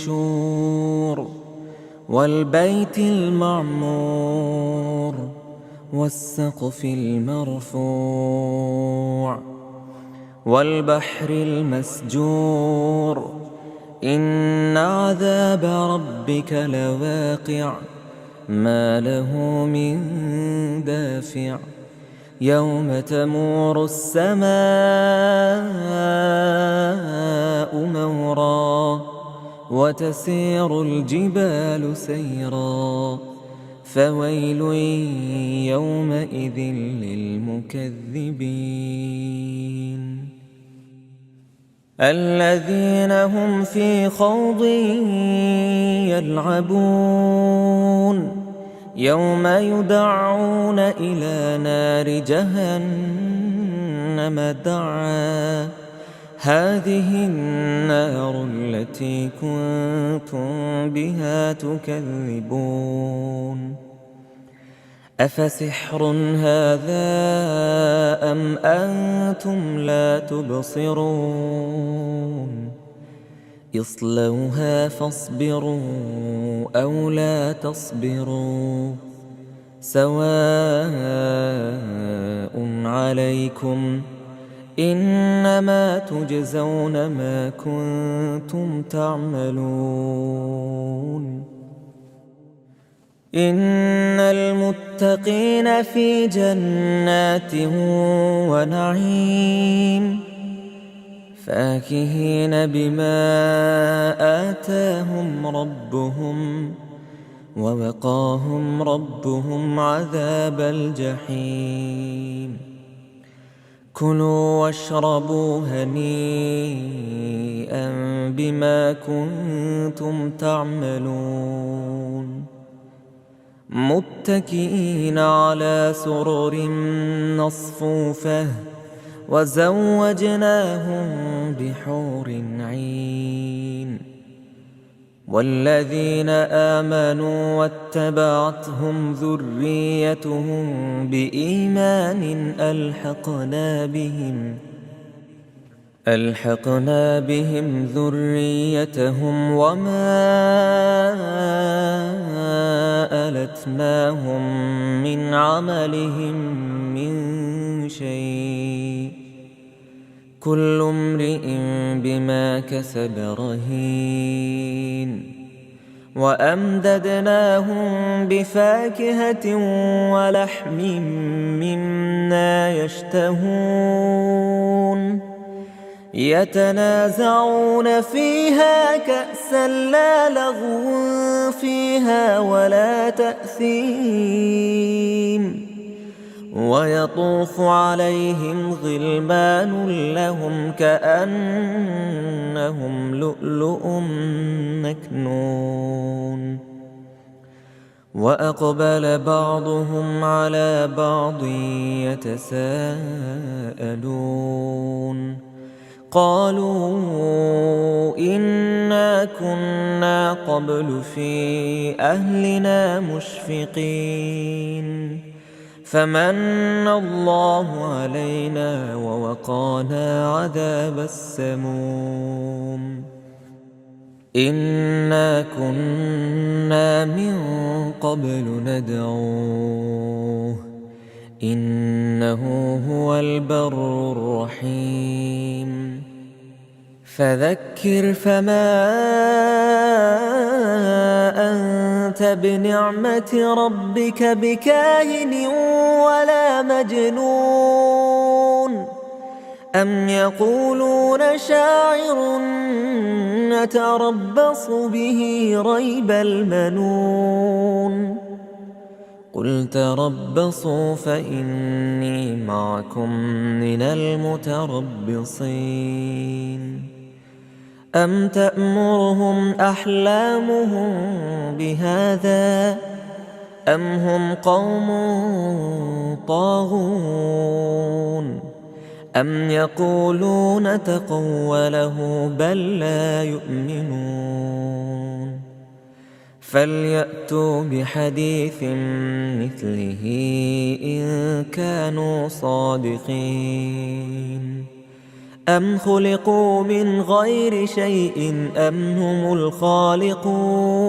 منشور والبيت المعمور والسقف المرفوع والبحر المسجور إن عذاب ربك لواقع ما له من دافع يوم تمور السماء مورا وتسير الجبال سيرا فويل يومئذ للمكذبين الذين هم في خوض يلعبون يوم يدعون إلى نار جهنم دعا هذه النار التي كنتم بها تكذبون أفسحر هذا أم أنتم لا تبصرون اصلوها فاصبروا أو لا تصبروا سواء عليكم إنما تجزون ما كنتم تعملون. إن المتقين في جنات ونعيم فاكهين بما آتاهم ربهم ووقاهم ربهم عذاب الجحيم. كلوا واشربوا هنيئا بما كنتم تعملون. متكئين على سرر مصفوفة وزوجناهم بحور عين. والذين آمنوا واتبعتهم ذريتهم بإيمان ألحقنا بهم ذريتهم وما ألتناهم من عملهم من شيء كل امرئ بما كسب رهين. وأمددناهم بفاكهة ولحم مما يشتهون. يتنازعون فيها كأسا لا لغو فيها ولا تأثيم. ويطوف عليهم غلمان لهم كأنهم لؤلؤ مكنون. وأقبل بعضهم على بعض يتساءلون. قالوا إنا كنا قبل في أهلنا مشفقين فمن الله علينا ووقانا عذاب السموم. إنا كنا من قبل ندعوه إنه هو البر الرحيم. فذكر فما أنت بنعمة ربك بكاهن ولا مجنون. أم يقولون شاعر نتربص به ريب المنون. قل تربصوا فإني معكم من المتربصين. أم تأمرهم أحلامهم بهذا أم هم قوم طاغون. أم يقولون تقوله بل لا يؤمنون. فليأتوا بحديث مثله إن كانوا صادقين. أم خلقوا من غير شيء أم هم الخالقون.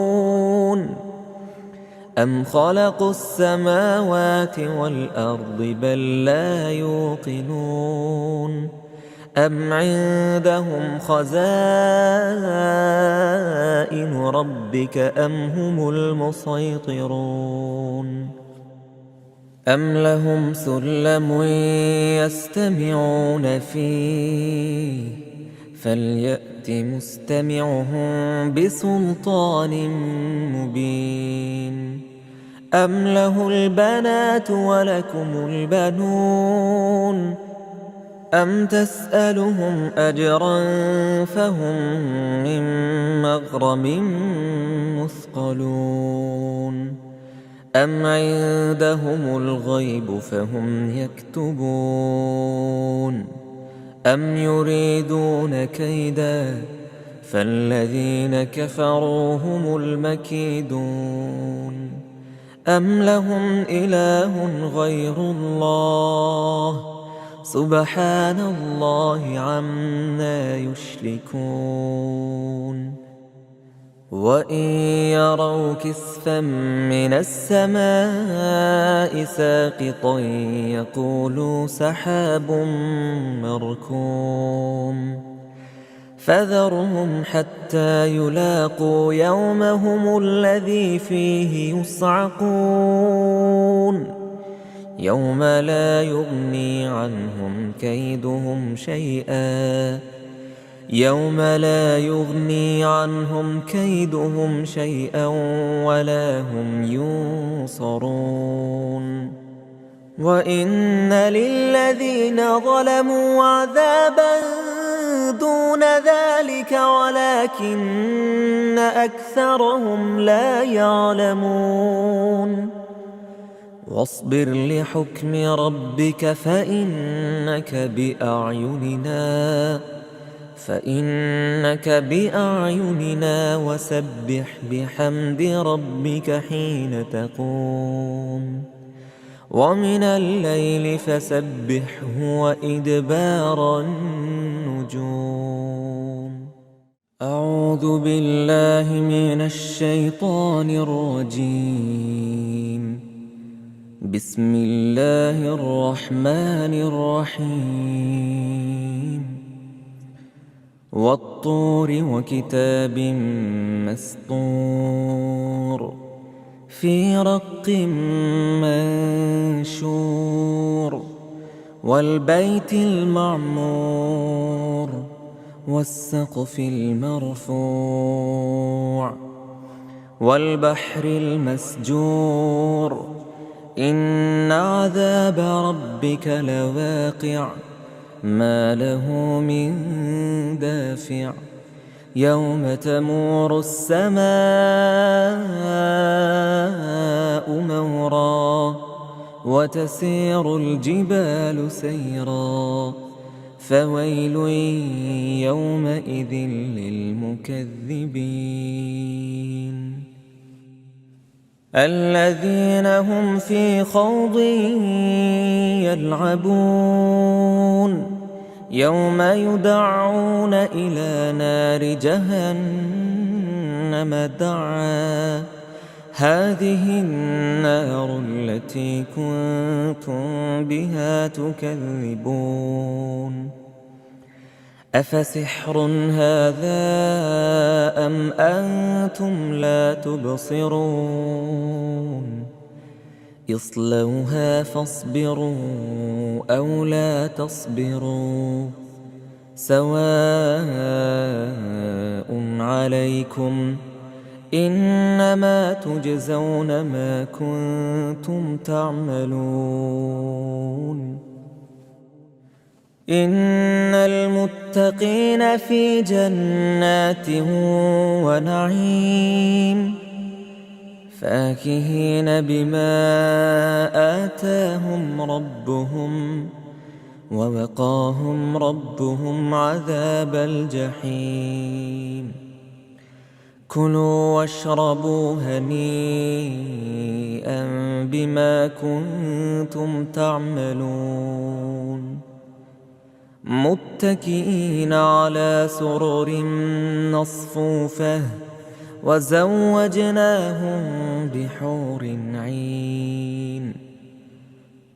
أم خلقوا السماوات والأرض بل لا يوقنون. أم عندهم خزائن ربك أم هم المسيطرون. أم لهم سلم يستمعون فيه فليأت مستمعهم بسلطان مبين. أم له البنات ولكم البنون. أم تسألهم أجرا فهم من مغرم مثقلون. أم عندهم الغيب فهم يكتبون. أم يريدون كيدا فالذين كفروا هم المكيدون. أم لهم إله غير الله سبحان الله عما يشركون. وإن يروا كسفا من السماء ساقطا يقولوا سحاب مركوم فذرهم حتى يلاقوا يومهم الذي فيه يصعقون يوم لا يغني عنهم كيدهم شيئا ولا هم ينصرون وإن للذين ظلموا عذابا دون ذلك ولكن أكثرهم لا يعلمون واصبر لحكم ربك فإنك بأعيننا وسبح بحمد ربك حين تقوم ومن الليل فسبحه وإدبار النجوم. أعوذ بالله من الشيطان الرجيم. بسم الله الرحمن الرحيم. والطور وكتاب مسطور في رق منشور والبيت المعمور والسقف المرفوع والبحر المسجور إن عذاب ربك لواقع ما له من دافع يوم تمور السماء مورا وتسير الجبال سيرا فويل يومئذ للمكذبين الذين هم في خوض يلعبون يوم يدعون إلى نار جهنم دعا هذه النار التي كنتم بها تكذبون أفسحر هذا أم أنتم لا تبصرون اصلوها فاصبروا أو لا تصبروا سواء عليكم إنما تجزون ما كنتم تعملون إن المتقين في جنات ونعيم فاكهين بما آتاهم ربهم ووقاهم ربهم عذاب الجحيم كلوا واشربوا هنيئا بما كنتم تعملون متكئين على سرر مصفوفة وزوجناهم بحور عين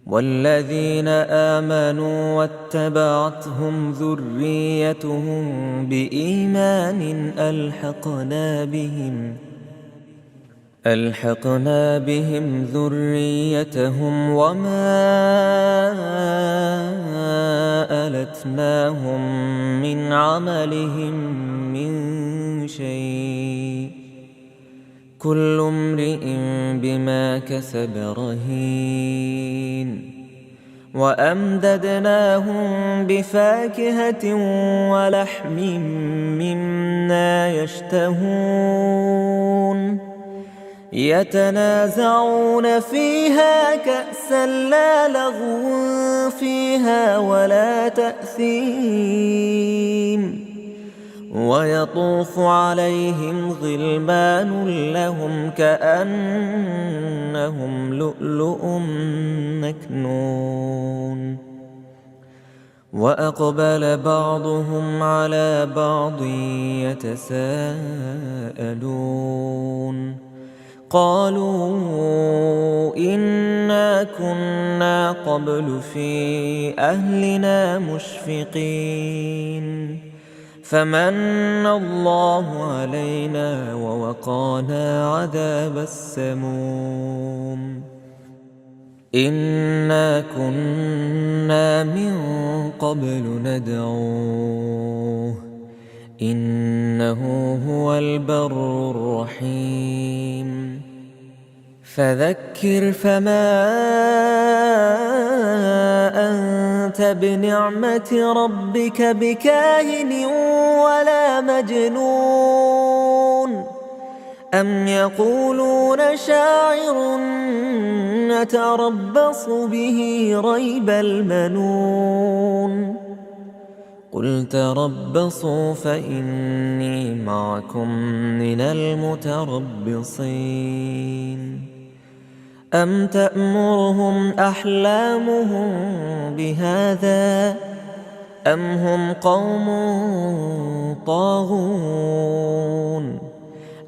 والذين آمنوا واتبعتهم ذريتهم بإيمان ألحقنا بهم ذريتهم وما ألتناهم من عملهم من شيء كل امرئ بما كسب رهين وأمددناهم بفاكهة ولحم مما يشتهون يتنازعون فيها كأسا لا لغو فيها ولا تأثيم ويطوف عليهم غلمان لهم كأنهم لؤلؤ مكنون وأقبل بعضهم على بعض يتساءلون قالوا إنا كنا قبل في أهلنا مشفقين فمن الله علينا ووقانا عذاب السموم إنا كنا من قبل ندعوه إنه هو البر الرحيم فذكر فما أنت بنعمة ربك بكاهن ولا مجنون أم يقولون شاعر نتربص به ريب المنون قل تربصوا فإني معكم من المتربصين أم تأمرهم أحلامهم بهذا أم هم قوم طاغون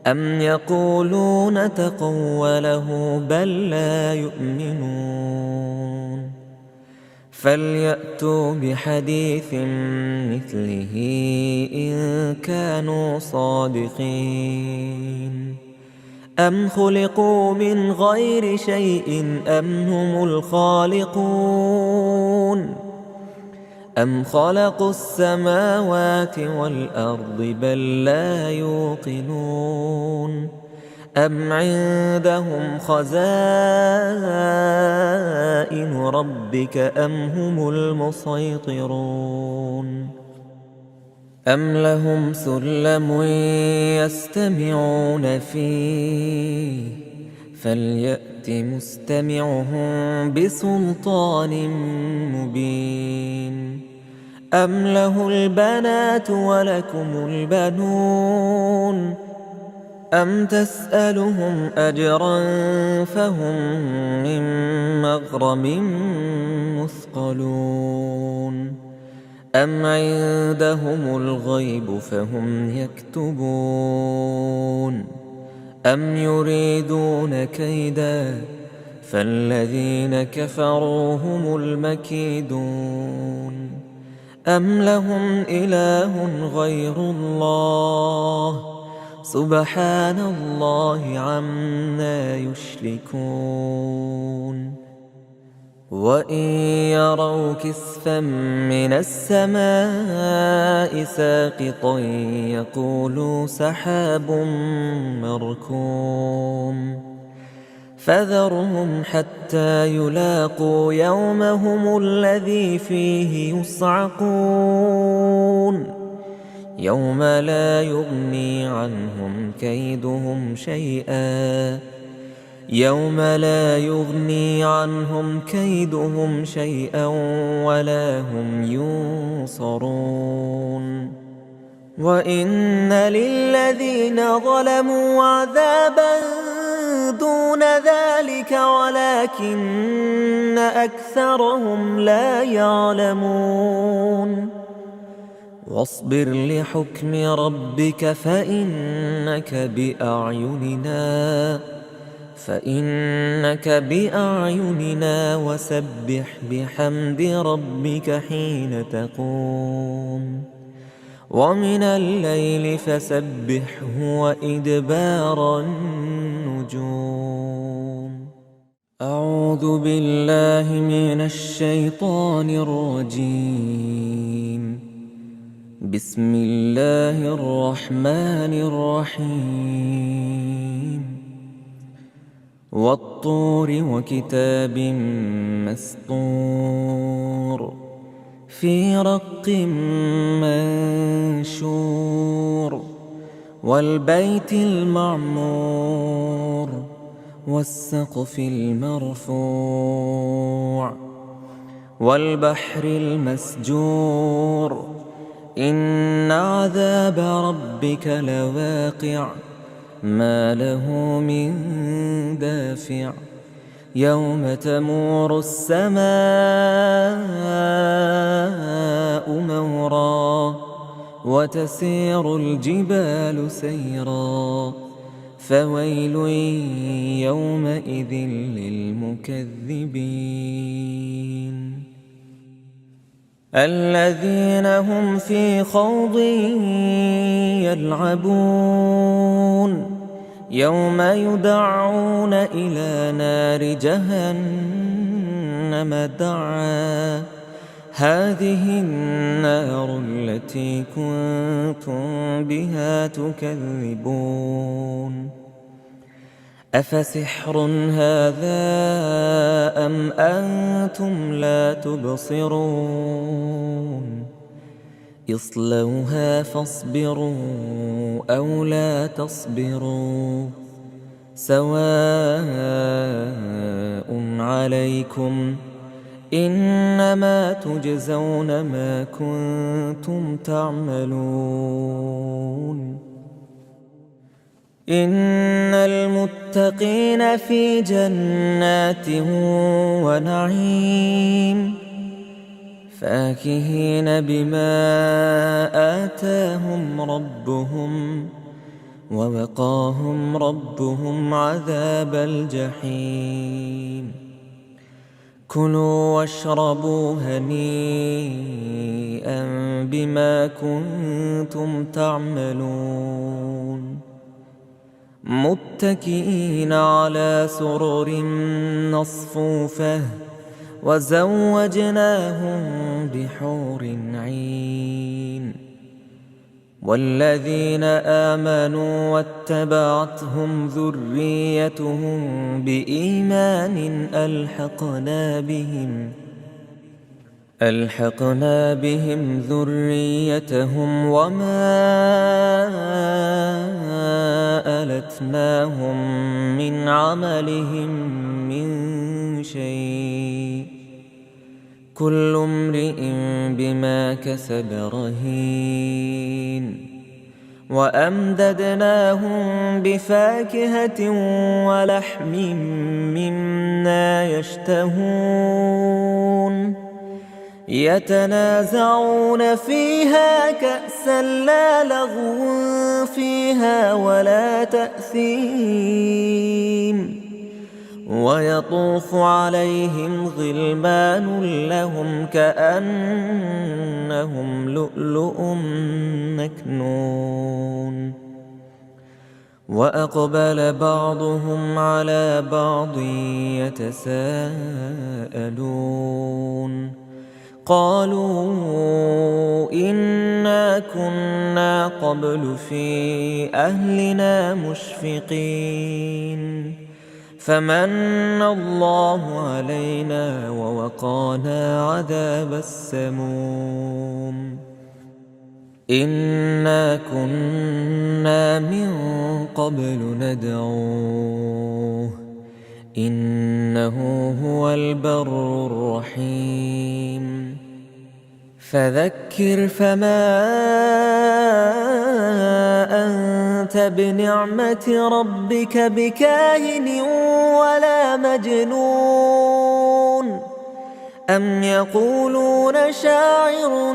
أم يقولون تقوله بل لا يؤمنون فليأتوا بحديث مثله إن كانوا صادقين أم خلقوا من غير شيء أم هم الخالقون أم خلقوا السماوات والأرض بل لا يوقنون أم عندهم خزائن ربك أم هم المسيطرون أم لهم سلم يستمعون فيه فليأت مستمعهم بسلطان مبين أم له البنات ولكم البنون أم تسألهم أجرا فهم من مغرم مثقلون أم عندهم الغيب فهم يكتبون أم يريدون كيدا فالذين كفروا هم المكيدون أم لهم إله غير الله سبحان الله عما يشركون وإن يروا كسفا من السماء ساقطا يقولوا سحاب مركوم فذرهم حتى يلاقوا يومهم الذي فيه يصعقون يوم لا يغني عنهم كيدهم شيئا ولا هم ينصرون وإن للذين ظلموا عذابا دون ذلك ولكن أكثرهم لا يعلمون واصبر لحكم ربك فإنك بأعيننا وسبح بحمد ربك حين تقوم ومن الليل فسبحه وإدبار النجوم أعوذ بالله من الشيطان الرجيم بسم الله الرحمن الرحيم والطور وكتاب مسطور في رق منشور والبيت المعمور والسقف المرفوع والبحر المسجور إن عذاب ربك لواقع ما له من دافع يوم تمور السماء مورا وتسير الجبال سيرا فويل يومئذ للمكذبين الذين هم في خوض يلعبون يوم يدعون إلى نار جهنم دعا هذه النار التي كنتم بها تكذبون أفسحر هذا أم أنتم لا تبصرون اصلوها فاصبروا أو لا تصبروا سواء عليكم إنما تجزون ما كنتم تعملون إن المتقين في جنات ونعيم فاكهين بما آتاهم ربهم ووقاهم ربهم عذاب الجحيم كلوا واشربوا هنيئا بما كنتم تعملون متكئين على سرر مصفوفة وزوجناهم بحور عين والذين آمنوا واتبعتهم ذريتهم بإيمان ألحقنا بهم ذريتهم وما ألتناهم من عملهم من شيء كل امرئ بما كسب رهين وأمددناهم بفاكهة ولحم مما يشتهون يتنازعون فيها كأسا لا لغو فيها ولا تأثيم ويطوف عليهم غلمان لهم كأنهم لؤلؤ مكنون وأقبل بعضهم على بعض يتساءلون قالوا إنا كنا قبل في أهلنا مشفقين فمن الله علينا ووقانا عذاب السموم إنا كنا من قبل ندعوه إنه هو البر الرحيم فذكر فما أنت بنعمة ربك بكاهن ولا مجنون أم يقولون شاعر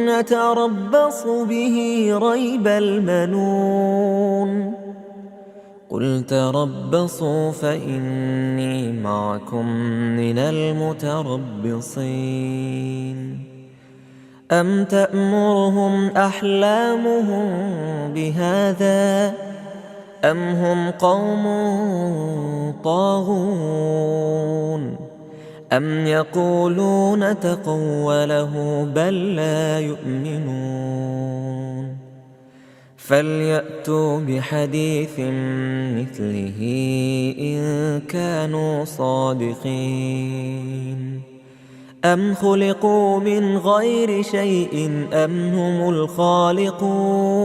نتربص به ريب المنون قل تربصوا فإني معكم من المتربصين أم تأمرهم أحلامهم بهذا أم هم قوم طاغون أم يقولون تقوله بل لا يؤمنون فليأتوا بحديث مثله إن كانوا صادقين أم خلقوا من غير شيء أم هم الخالقون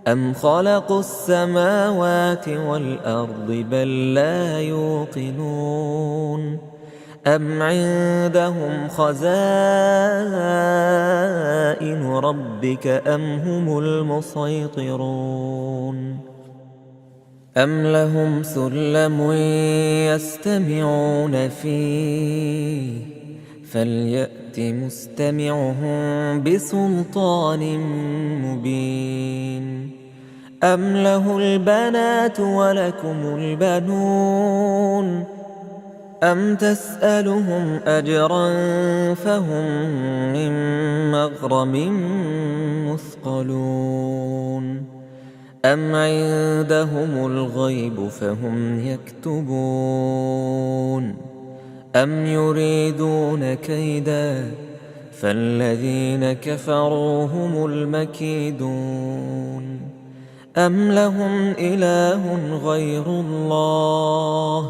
أم خلقوا السماوات والأرض بل لا يوقنون أم عندهم خزائن ربك أم هم المسيطرون أم لهم سلم يستمعون فيه فليأت مستمعهم بسلطان مبين أم له البنات ولكم البنون أم تسألهم أجرا فهم من مغرم مثقلون أم عندهم الغيب فهم يكتبون أم يريدون كيدا فالذين كفروا هم المكيدون أم لهم إله غير الله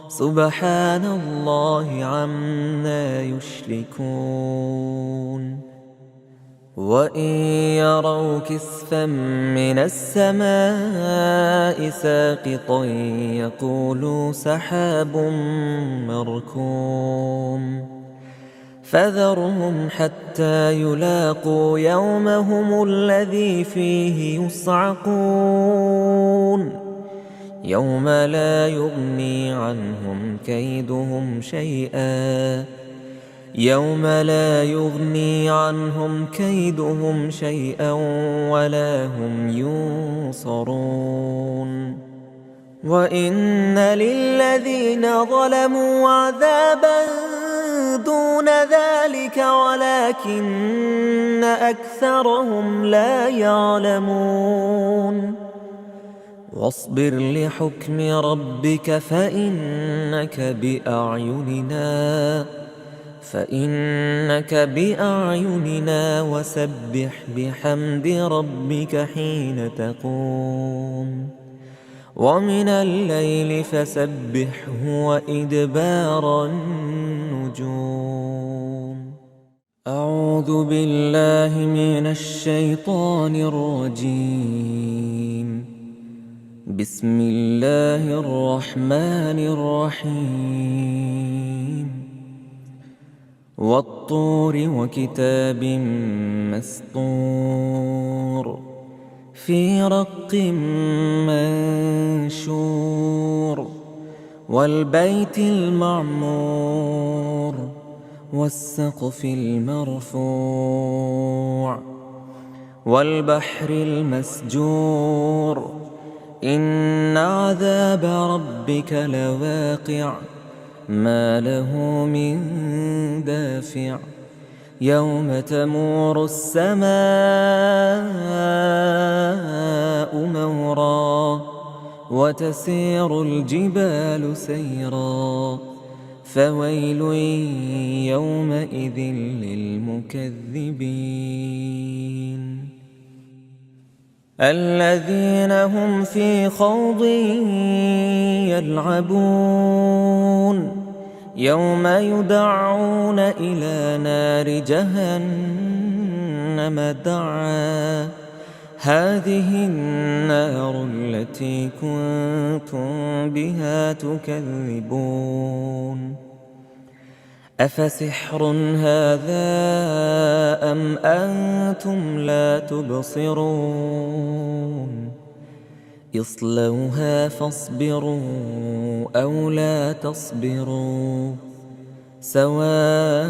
سبحان الله عما يشركون وإن يروا كسفا من السماء ساقطا يقولوا سحاب مركوم فذرهم حتى يلاقوا يومهم الذي فيه يصعقون يوم لا يغني عنهم كيدهم شيئا ولا هم ينصرون وإن للذين ظلموا عذابا دون ذلك ولكن أكثرهم لا يعلمون واصبر لحكم ربك فإنك بأعيننا وسبح بحمد ربك حين تقوم ومن الليل فسبحه وإدبار النجوم أعوذ بالله من الشيطان الرجيم بسم الله الرحمن الرحيم والطور وكتاب مسطور في رق منشور والبيت المعمور والسقف المرفوع والبحر المسجور إن عذاب ربك لواقع ما له من دافع يوم تمور السماء مورا وتسير الجبال سيرا فويل يومئذ للمكذبين الذين هم في خوض يلعبون يوم يدعون إلى نار جهنم دعا هذه النار التي كنتم بها تكذبون أفسحر هذا أم أنتم لا تبصرون اصلوها فاصبروا أو لا تصبروا سواء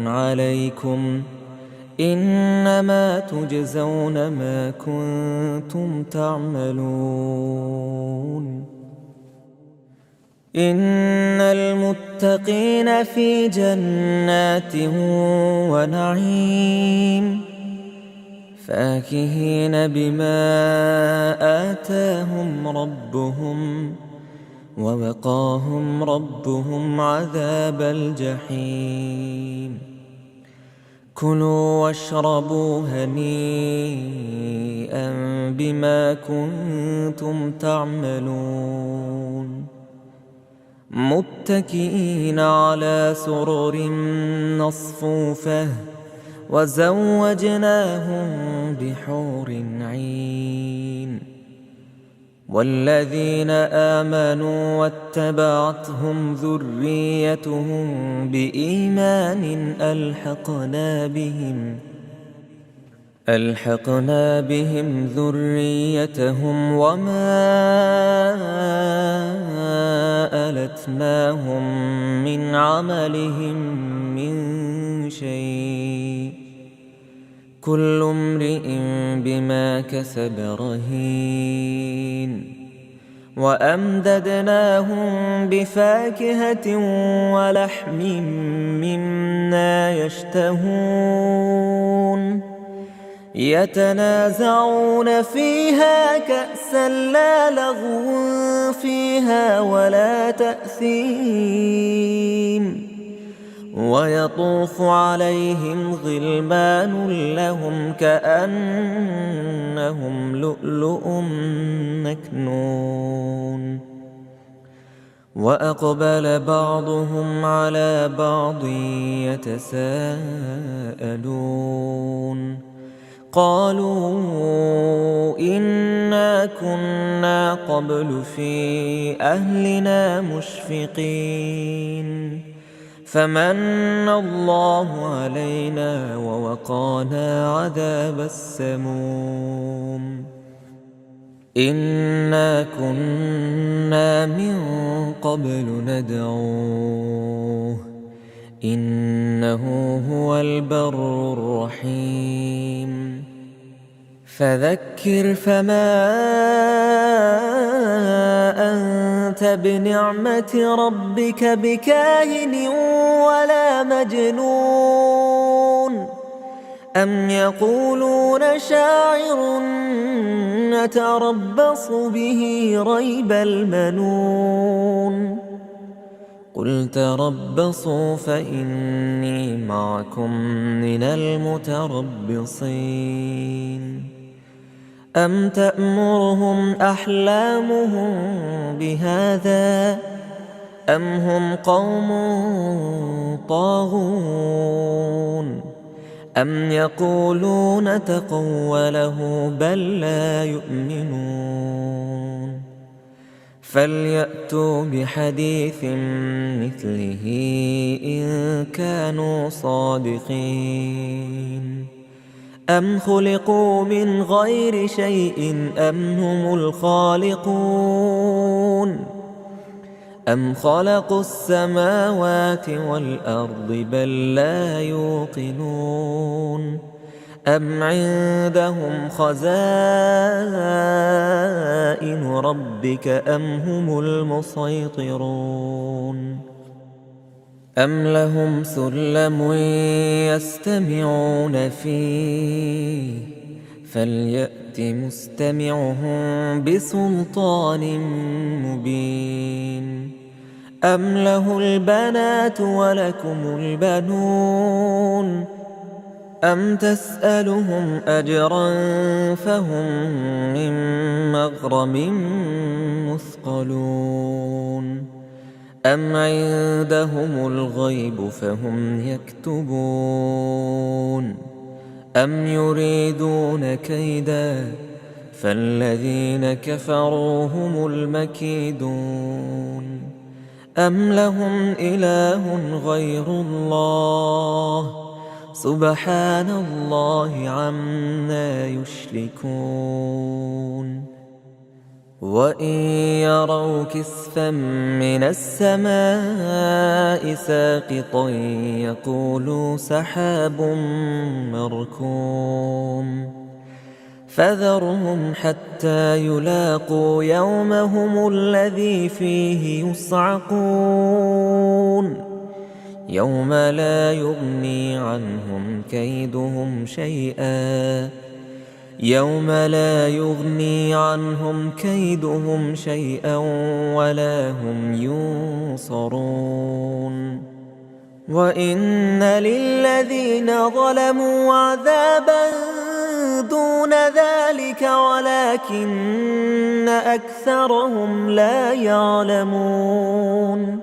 عليكم إنما تجزون ما كنتم تعملون إن المتقين في جنات ونعيم فاكهين بما آتاهم ربهم ووقاهم ربهم عذاب الجحيم كلوا واشربوا هنيئا بما كنتم تعملون متكئين على سرر مصفوفة وزوجناهم بحور عين والذين آمنوا واتبعتهم ذريتهم بإيمان ألحقنا بهم ذريتهم وما ألتناهم من عملهم من شيء كل امرئ بما كسب رهين وأمددناهم بفاكهة ولحم مما يشتهون يتنازعون فيها كأسا لا لغو فيها ولا تأثيم ويطوف عليهم غلمان لهم كأنهم لؤلؤ مكنون وأقبل بعضهم على بعض يتساءلون قالوا إنا كنا قبل في أهلنا مشفقين فمن الله علينا ووقانا عذاب السموم إنا كنا من قبل ندعوه إنه هو البر الرحيم فذكر فما أنت بنعمة ربك بكاهن ولا مجنون أم يقولون شاعر نتربص به ريب المنون قل تربصوا فإني معكم من المتربصين أم تأمرهم أحلامهم بهذا أم هم قوم طاغون أم يقولون تقوله بل لا يؤمنون فليأتوا بحديث مثله إن كانوا صادقين أم خلقوا من غير شيء أم هم الخالقون أم خلقوا السماوات والأرض بل لا يوقنون أم عندهم خزائن ربك أم هم المسيطرون أم لهم سلم يستمعون فيه فليأت مستمعهم بسلطان مبين أم له البنات ولكم البنون أم تسألهم أجرا فهم من مغرم مثقلون أم عندهم الغيب فهم يكتبون أم يريدون كيدا فالذين كفروا هم المكيدون أم لهم إله غير الله سبحان الله عما يشركون وإن يروا كسفا من السماء ساقطا يقولوا سحاب مركوم فذرهم حتى يلاقوا يومهم الذي فيه يصعقون يوم لا يغني عنهم كيدهم شيئا ولا هم ينصرون وإن للذين ظلموا عذابا دون ذلك ولكن أكثرهم لا يعلمون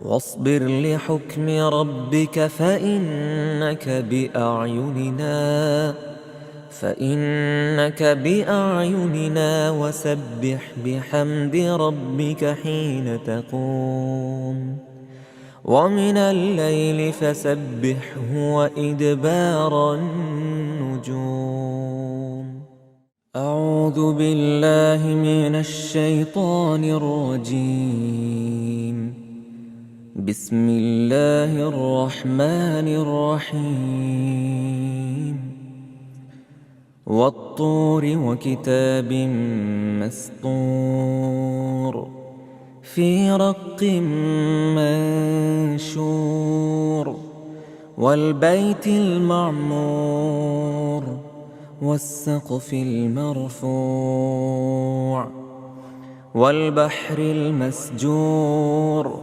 واصبر لحكم ربك فإنك بأعيننا وسبح بحمد ربك حين تقوم ومن الليل فسبحه وإدبار النجوم. أعوذ بالله من الشيطان الرجيم. بسم الله الرحمن الرحيم. والطور وكتاب مسطور في رق منشور والبيت المعمور والسقف المرفوع والبحر المسجور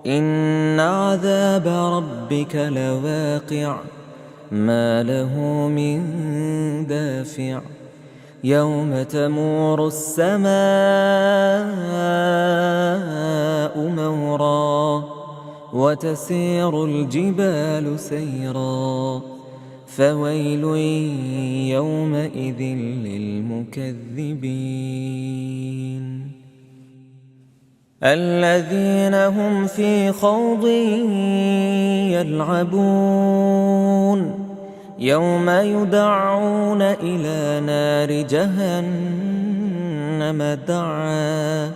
إن عذاب ربك لواقع ما له من دافع يوم تمور السماء مورا وتسير الجبال سيرا فويل يومئذ للمكذبين الذين هم في خوض يلعبون يوم يدعون إلى نار جهنم دعا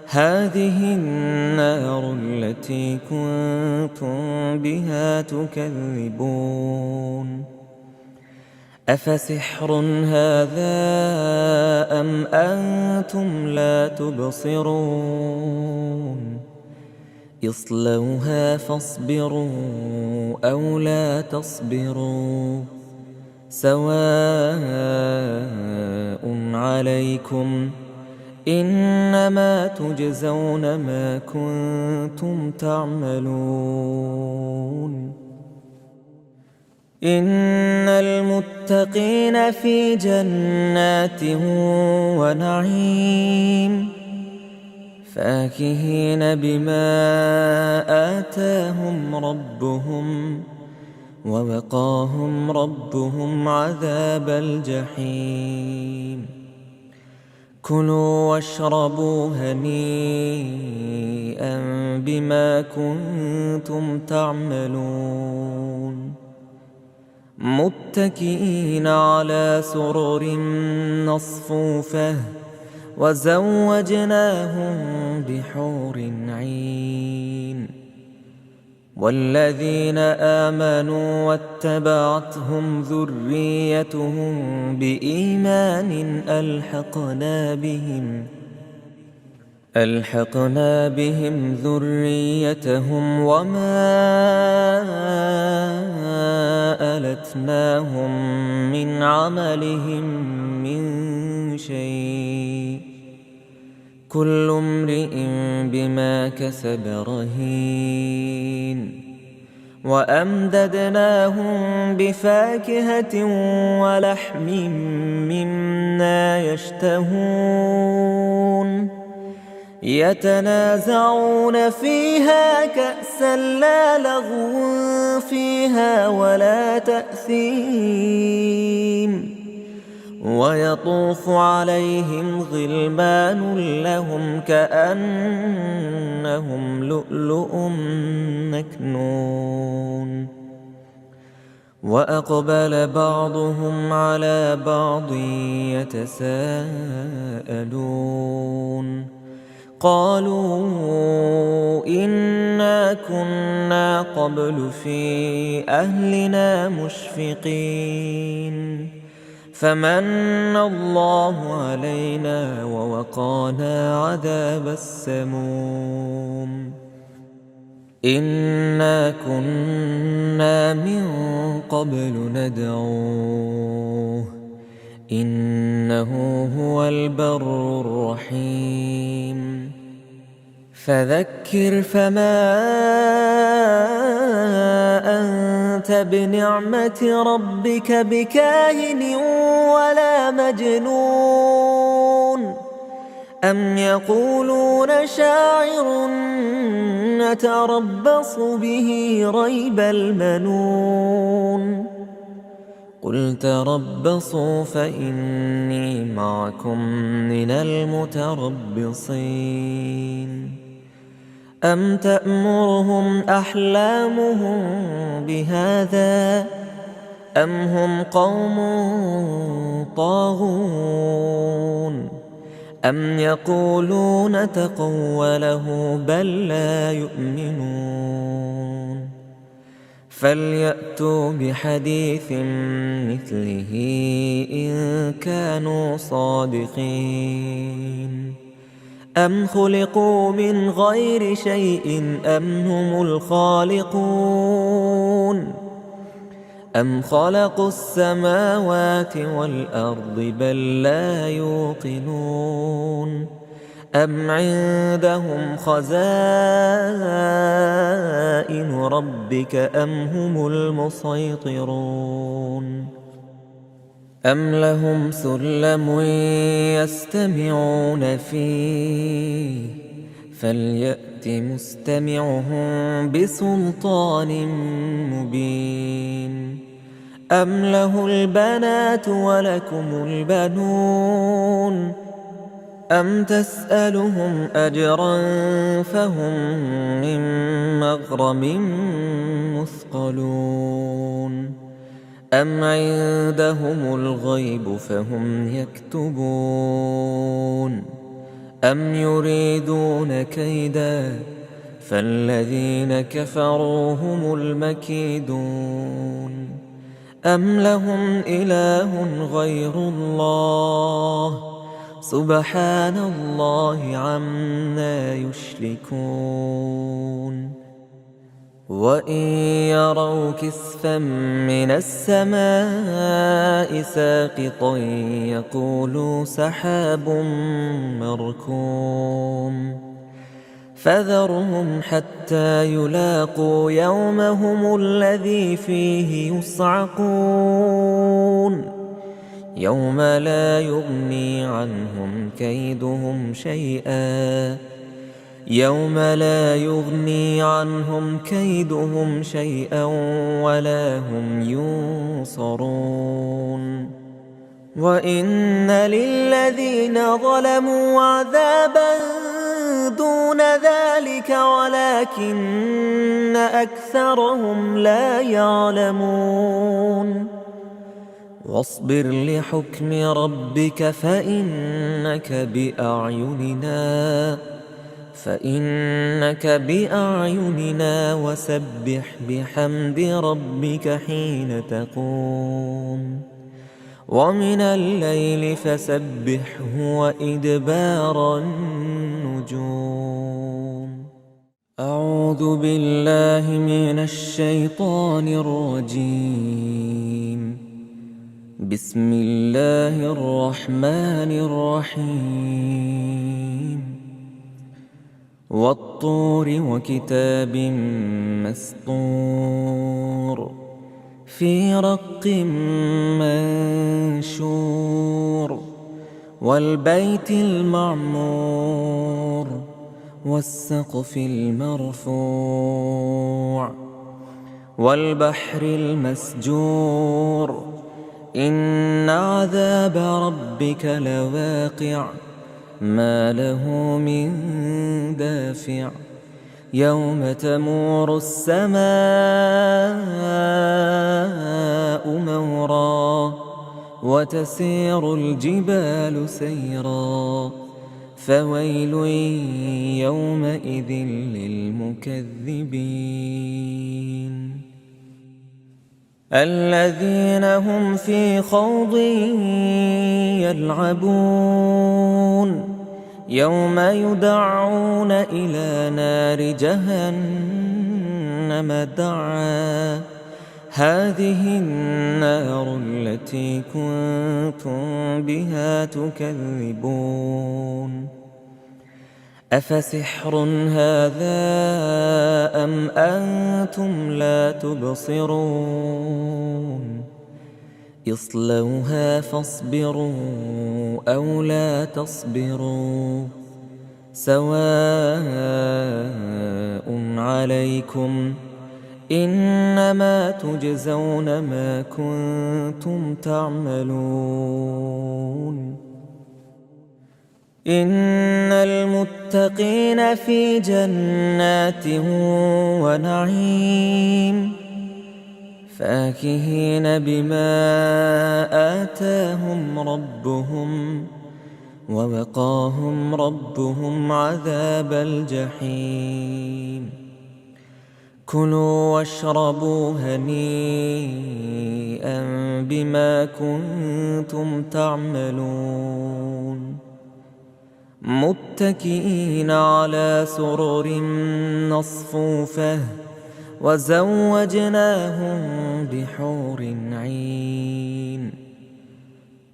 هذه النار التي كنتم بها تكذبون أفسحر هذا أم أنتم لا تبصرون اصلوها فاصبروا أو لا تصبروا سواء عليكم إنما تجزون ما كنتم تعملون إن المتقين في جنات ونعيم فاكهين بما آتاهم ربهم ووقاهم ربهم عذاب الجحيم كلوا واشربوا هنيئا بما كنتم تعملون متكئين على سرر مصفوفة وزوجناهم بحور عين والذين آمنوا واتبعتهم ذريتهم بإيمان ألحقنا بهم ذريتهم وما ألتناهم من عملهم من شيء كل امرئ بما كسب رهين وأمددناهم بفاكهة ولحم مما يشتهون يتنازعون فيها كأسا لا لغو فيها ولا تأثيم ويطوف عليهم غلمان لهم كأنهم لؤلؤ مكنون وأقبل بعضهم على بعض يتساءلون قالوا إنا كنا قبل في أهلنا مشفقين فمن الله علينا ووقانا عذاب السموم إنا كنا من قبل ندعوه إنه هو البر الرحيم فذكر فما أنت بنعمة ربك بكاهن ولا مجنون أم يقولون شاعر نتربص به ريب المنون قل تربصوا فإني معكم من المتربصين أم تأمرهم أحلامهم بهذا أم هم قوم طاغون أم يقولون تقوله بل لا يؤمنون فليأتوا بحديث مثله إن كانوا صادقين أم خلقوا من غير شيء أم هم الخالقون أم خلقوا السماوات والأرض بل لا يوقنون أم عندهم خزائن ربك أم هم المسيطرون أم لهم سلم يستمعون فيه فليأت مستمعهم بسلطان مبين أم له البنات ولكم البنون أم تسألهم أجرا فهم من مغرم مثقلون أم عندهم الغيب فهم يكتبون أم يريدون كيدا فالذين كفروا هم المكيدون أم لهم إله غير الله سبحان الله عما يشركون وإن يروا كسفا من السماء ساقطا يقولوا سحاب مركوم فذرهم حتى يلاقوا يومهم الذي فيه يصعقون يوم لا يغني عنهم كيدهم شيئا ولا هم ينصرون وإن للذين ظلموا عذابا دون ذلك ولكن أكثرهم لا يعلمون واصبر لحكم ربك فإنك بأعيننا وسبح بحمد ربك حين تقوم ومن الليل فسبحه وإدبار النجوم أعوذ بالله من الشيطان الرجيم بسم الله الرحمن الرحيم والطور وكتاب مسطور في رق منشور والبيت المعمور والسقف المرفوع والبحر المسجور إن عذاب ربك لواقع ما له من دافع يوم تمور السماء مورا وتسير الجبال سيرا فويل يومئذ للمكذبين الذين هم في خوض يلعبون يوم يدعون إلى نار جهنم دعا هذه النار التي كنتم بها تكذبون أفسحر هذا أم أنتم لا تبصرون اصلوها فاصبروا أو لا تصبروا سواء عليكم إنما تجزون ما كنتم تعملون إن المتقين في جنات ونعيم فاكهين بما آتاهم ربهم ووقاهم ربهم عذاب الجحيم كلوا واشربوا هنيئا بما كنتم تعملون متكئين على سرر مصفوفة وزوجناهم بحور عين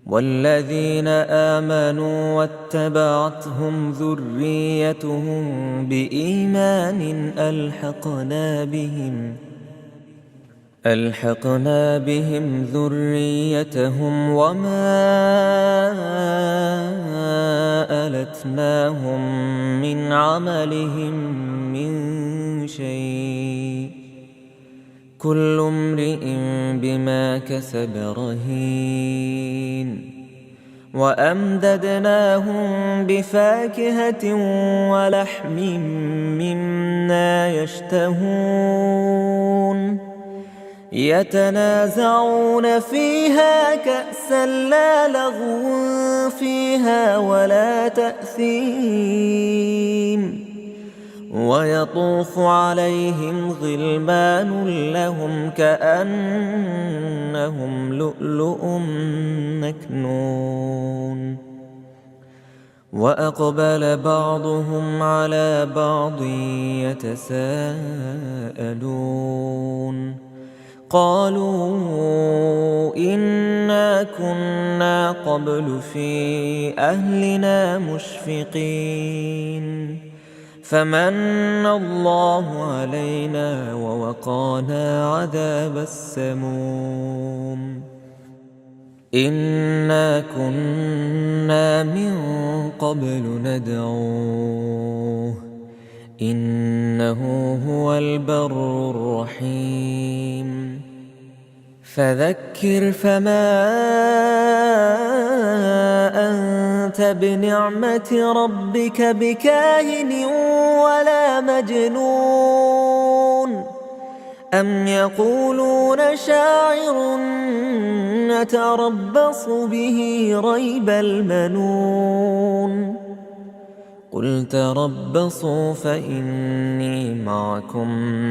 والذين آمنوا واتبعتهم ذريتهم بإيمان ألحقنا بهم ذريتهم وما ألتناهم من عملهم من شيء كل امرئ بما كسب رهين وأمددناهم بفاكهة ولحم مما يشتهون يتنازعون فيها كأسا لا لغو فيها ولا تأثيم ويطوف عليهم غلمان لهم كأنهم لؤلؤ مكنون وأقبل بعضهم على بعض يتساءلون قالوا إنا كنا قبل في أهلنا مشفقين فمن الله علينا ووقانا عذاب السموم إنا كنا من قبل ندعوه إنه هو البر الرحيم فذكر فما أنت بنعمة ربك بكاهن ولا مجنون أم يقولون شاعر نتربص به ريب المنون قل تربصوا فإني معكم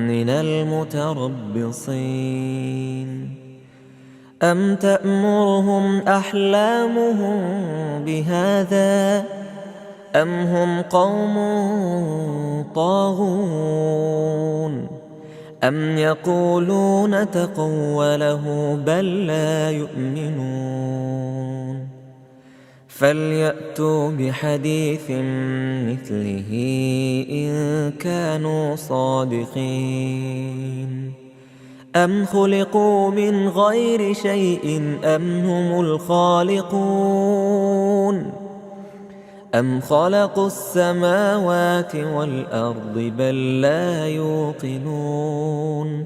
من المتربصين أم تأمرهم أحلامهم بهذا أم هم قوم طاغون أم يقولون تقوله بل لا يؤمنون فليأتوا بحديث مثله إن كانوا صادقين أم خلقوا من غير شيء أم هم الخالقون أم خلقوا السماوات والأرض بل لا يوقنون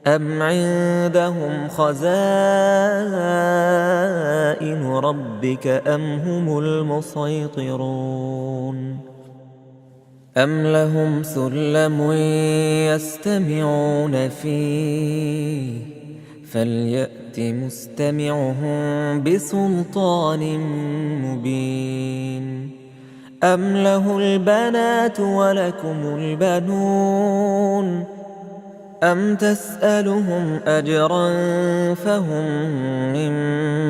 أم عندهم خزائن ربك أم هم المسيطرون أم لهم سلم يستمعون فيه فليأت مستمعهم بسلطان مبين أم له البنات ولكم البنون أم تسألهم أجرا فهم من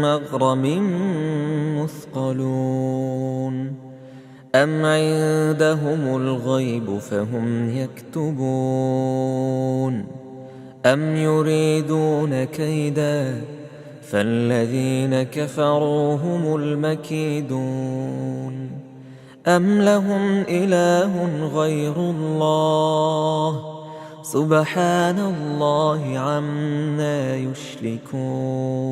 مغرم مثقلون أم عندهم الغيب فهم يكتبون أم يريدون كيدا فالذين كفروا هم المكيدون أم لهم إله غير الله سبحان الله عما يشركون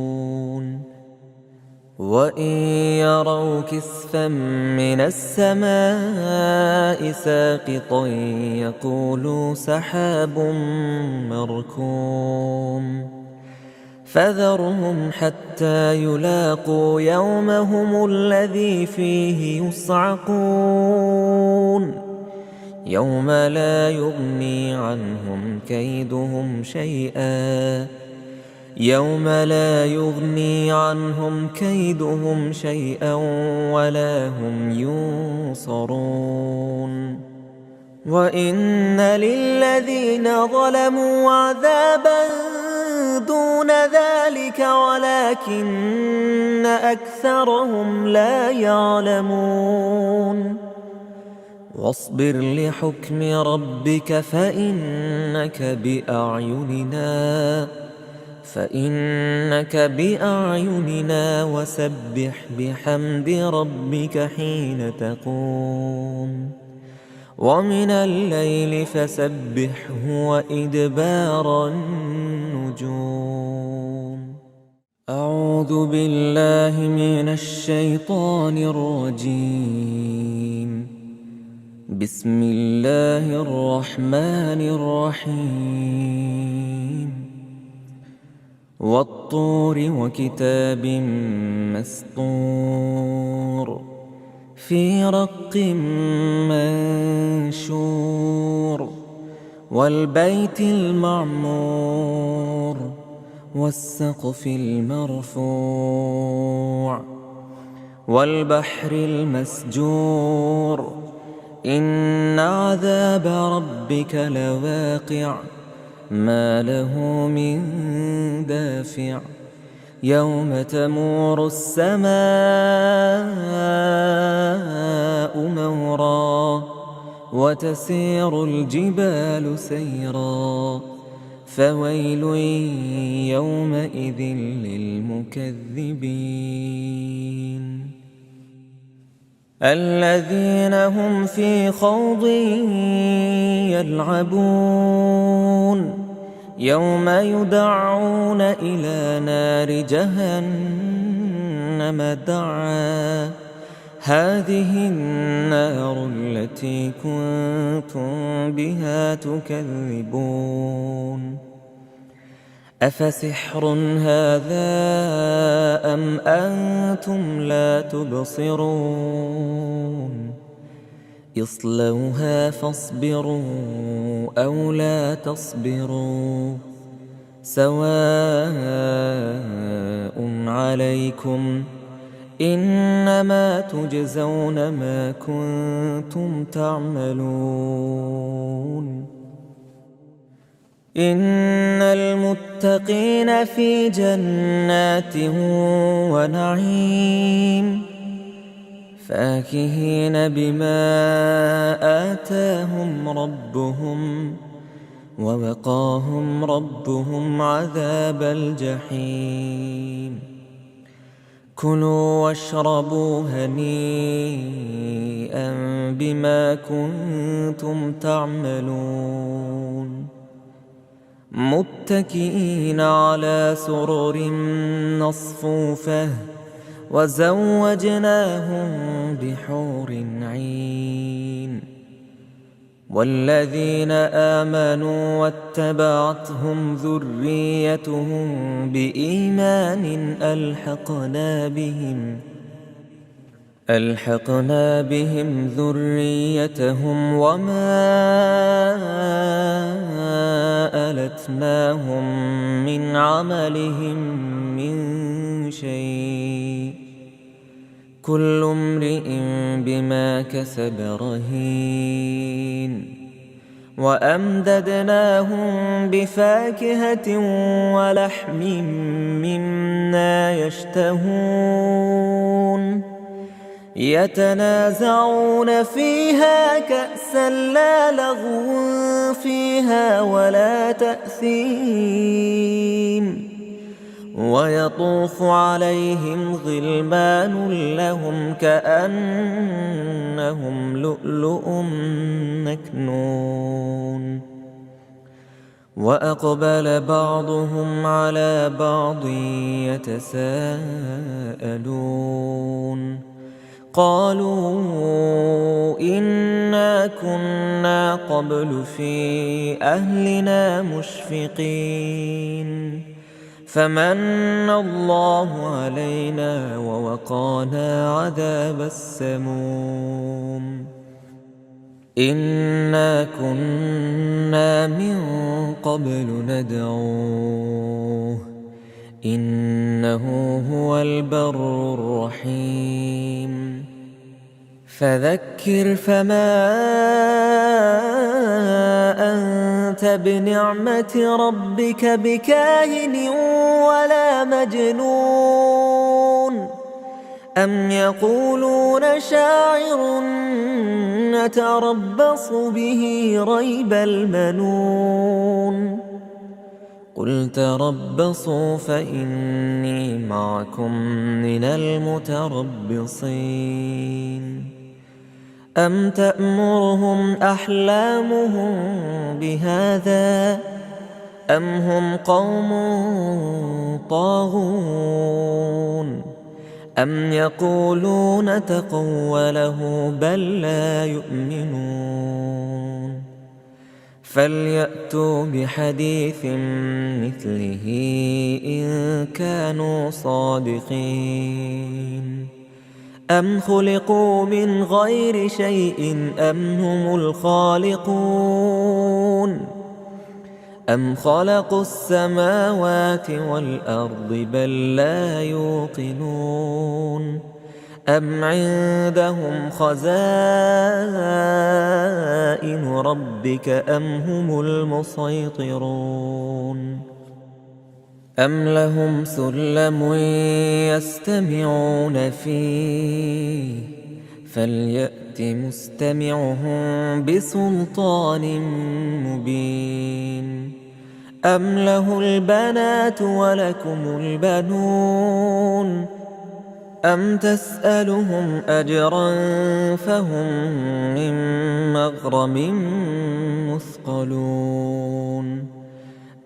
وإن يروا كسفا من السماء ساقطا يقولوا سحاب مركوم فذرهم حتى يلاقوا يومهم الذي فيه يصعقون يوم لا يغني عنهم كيدهم شيئا ولا هم ينصرون وإن للذين ظلموا عذابا دون ذلك ولكن أكثرهم لا يعلمون واصبر لحكم ربك فإنك بأعيننا وسبح بحمد ربك حين تقوم ومن الليل فسبحه وإدبار النجوم. أعوذ بالله من الشيطان الرجيم. بسم الله الرحمن الرحيم. والطور وكتاب مسطور في رق منشور والبيت المعمور والسقف المرفوع والبحر المسجور إن عذاب ربك لواقع ما له من دافع يوم تمور السماء مورا وتسير الجبال سيرا فويل يومئذ للمكذبين الذين هم في خوض يلعبون يوم يدعون إلى نار جهنم دعا هذه النار التي كنتم بها تكذبون أفسحر هذا أم أنتم لا تبصرون اصلوها فاصبروا أو لا تصبروا سواء عليكم إنما تجزون ما كنتم تعملون إن المتقين في جنات ونعيم فاكهين بما آتاهم ربهم ووقاهم ربهم عذاب الجحيم كلوا واشربوا هنيئا بما كنتم تعملون متكئين على سرر مصفوفة وزوجناهم بحور عين والذين آمنوا واتبعتهم ذريتهم بإيمان ألحقنا بهم ذريتهم وما ألتناهم من عملهم من شيء كل امرئ بما كسب رهين وأمددناهم بفاكهة ولحم مما يشتهون يتنازعون فيها كأسا لا لغو فيها ولا تأثيم ويطوف عليهم غلمان لهم كأنهم لؤلؤ مكنون وأقبل بعضهم على بعض يتساءلون قالوا إنا كنا قبل في أهلنا مشفقين فمن الله علينا ووقانا عذاب السموم. إنا كنا من قبل ندعوه إنه هو البر الرحيم. فذكر فما أنت بنعمة ربك بكاهن ولا مجنون. أم يقولون شاعر نتربص به ريب المنون. قل تربصوا فإني معكم من المتربصين. أم تأمرهم أحلامهم بهذا أم هم قوم طاغون. أم يقولون تقوله بل لا يؤمنون. فليأتوا بحديث مثله إن كانوا صادقين. أم خلقوا من غير شيء أم هم الخالقون. أم خلقوا السماوات والأرض بل لا يوقنون. أم عندهم خزائن ربك أم هم المسيطرون. أم لهم سلم يستمعون فيه فليأت مستمعهم بسلطان مبين. أم له البنات ولكم البنون. أم تسألهم أجرا فهم من مغرم مثقلون.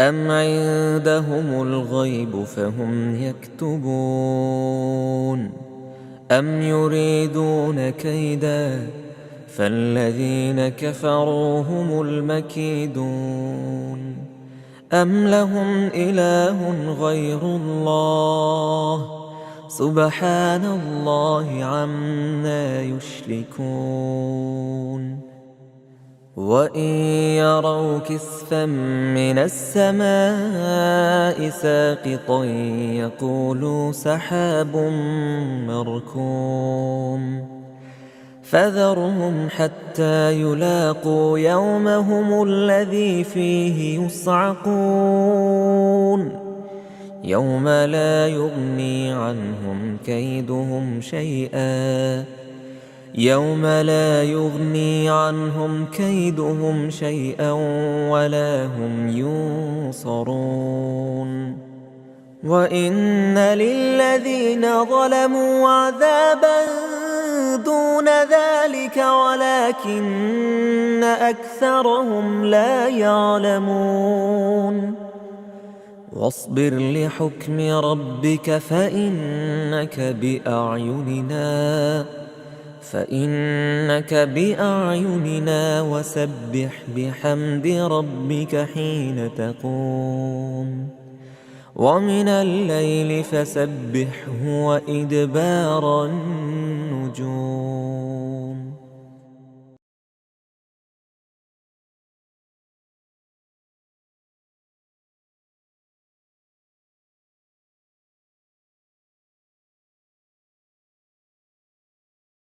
أم عندهم الغيب فهم يكتبون. أم يريدون كيدا فالذين كفروا هم المكيدون. أم لهم إله غير الله سبحان الله عما يشركون. وإن يروا كسفا من السماء ساقطا يقولوا سحاب مركوم. فذرهم حتى يلاقوا يومهم الذي فيه يصعقون. يوم لا يغني عنهم كيدهم شيئا ولا هم ينصرون. وإن للذين ظلموا عذابا دون ذلك ولكن أكثرهم لا يعلمون. واصبر لحكم ربك فإنك بأعيننا وسبح بحمد ربك حين تقوم. ومن الليل فسبحه وإدبار النجوم.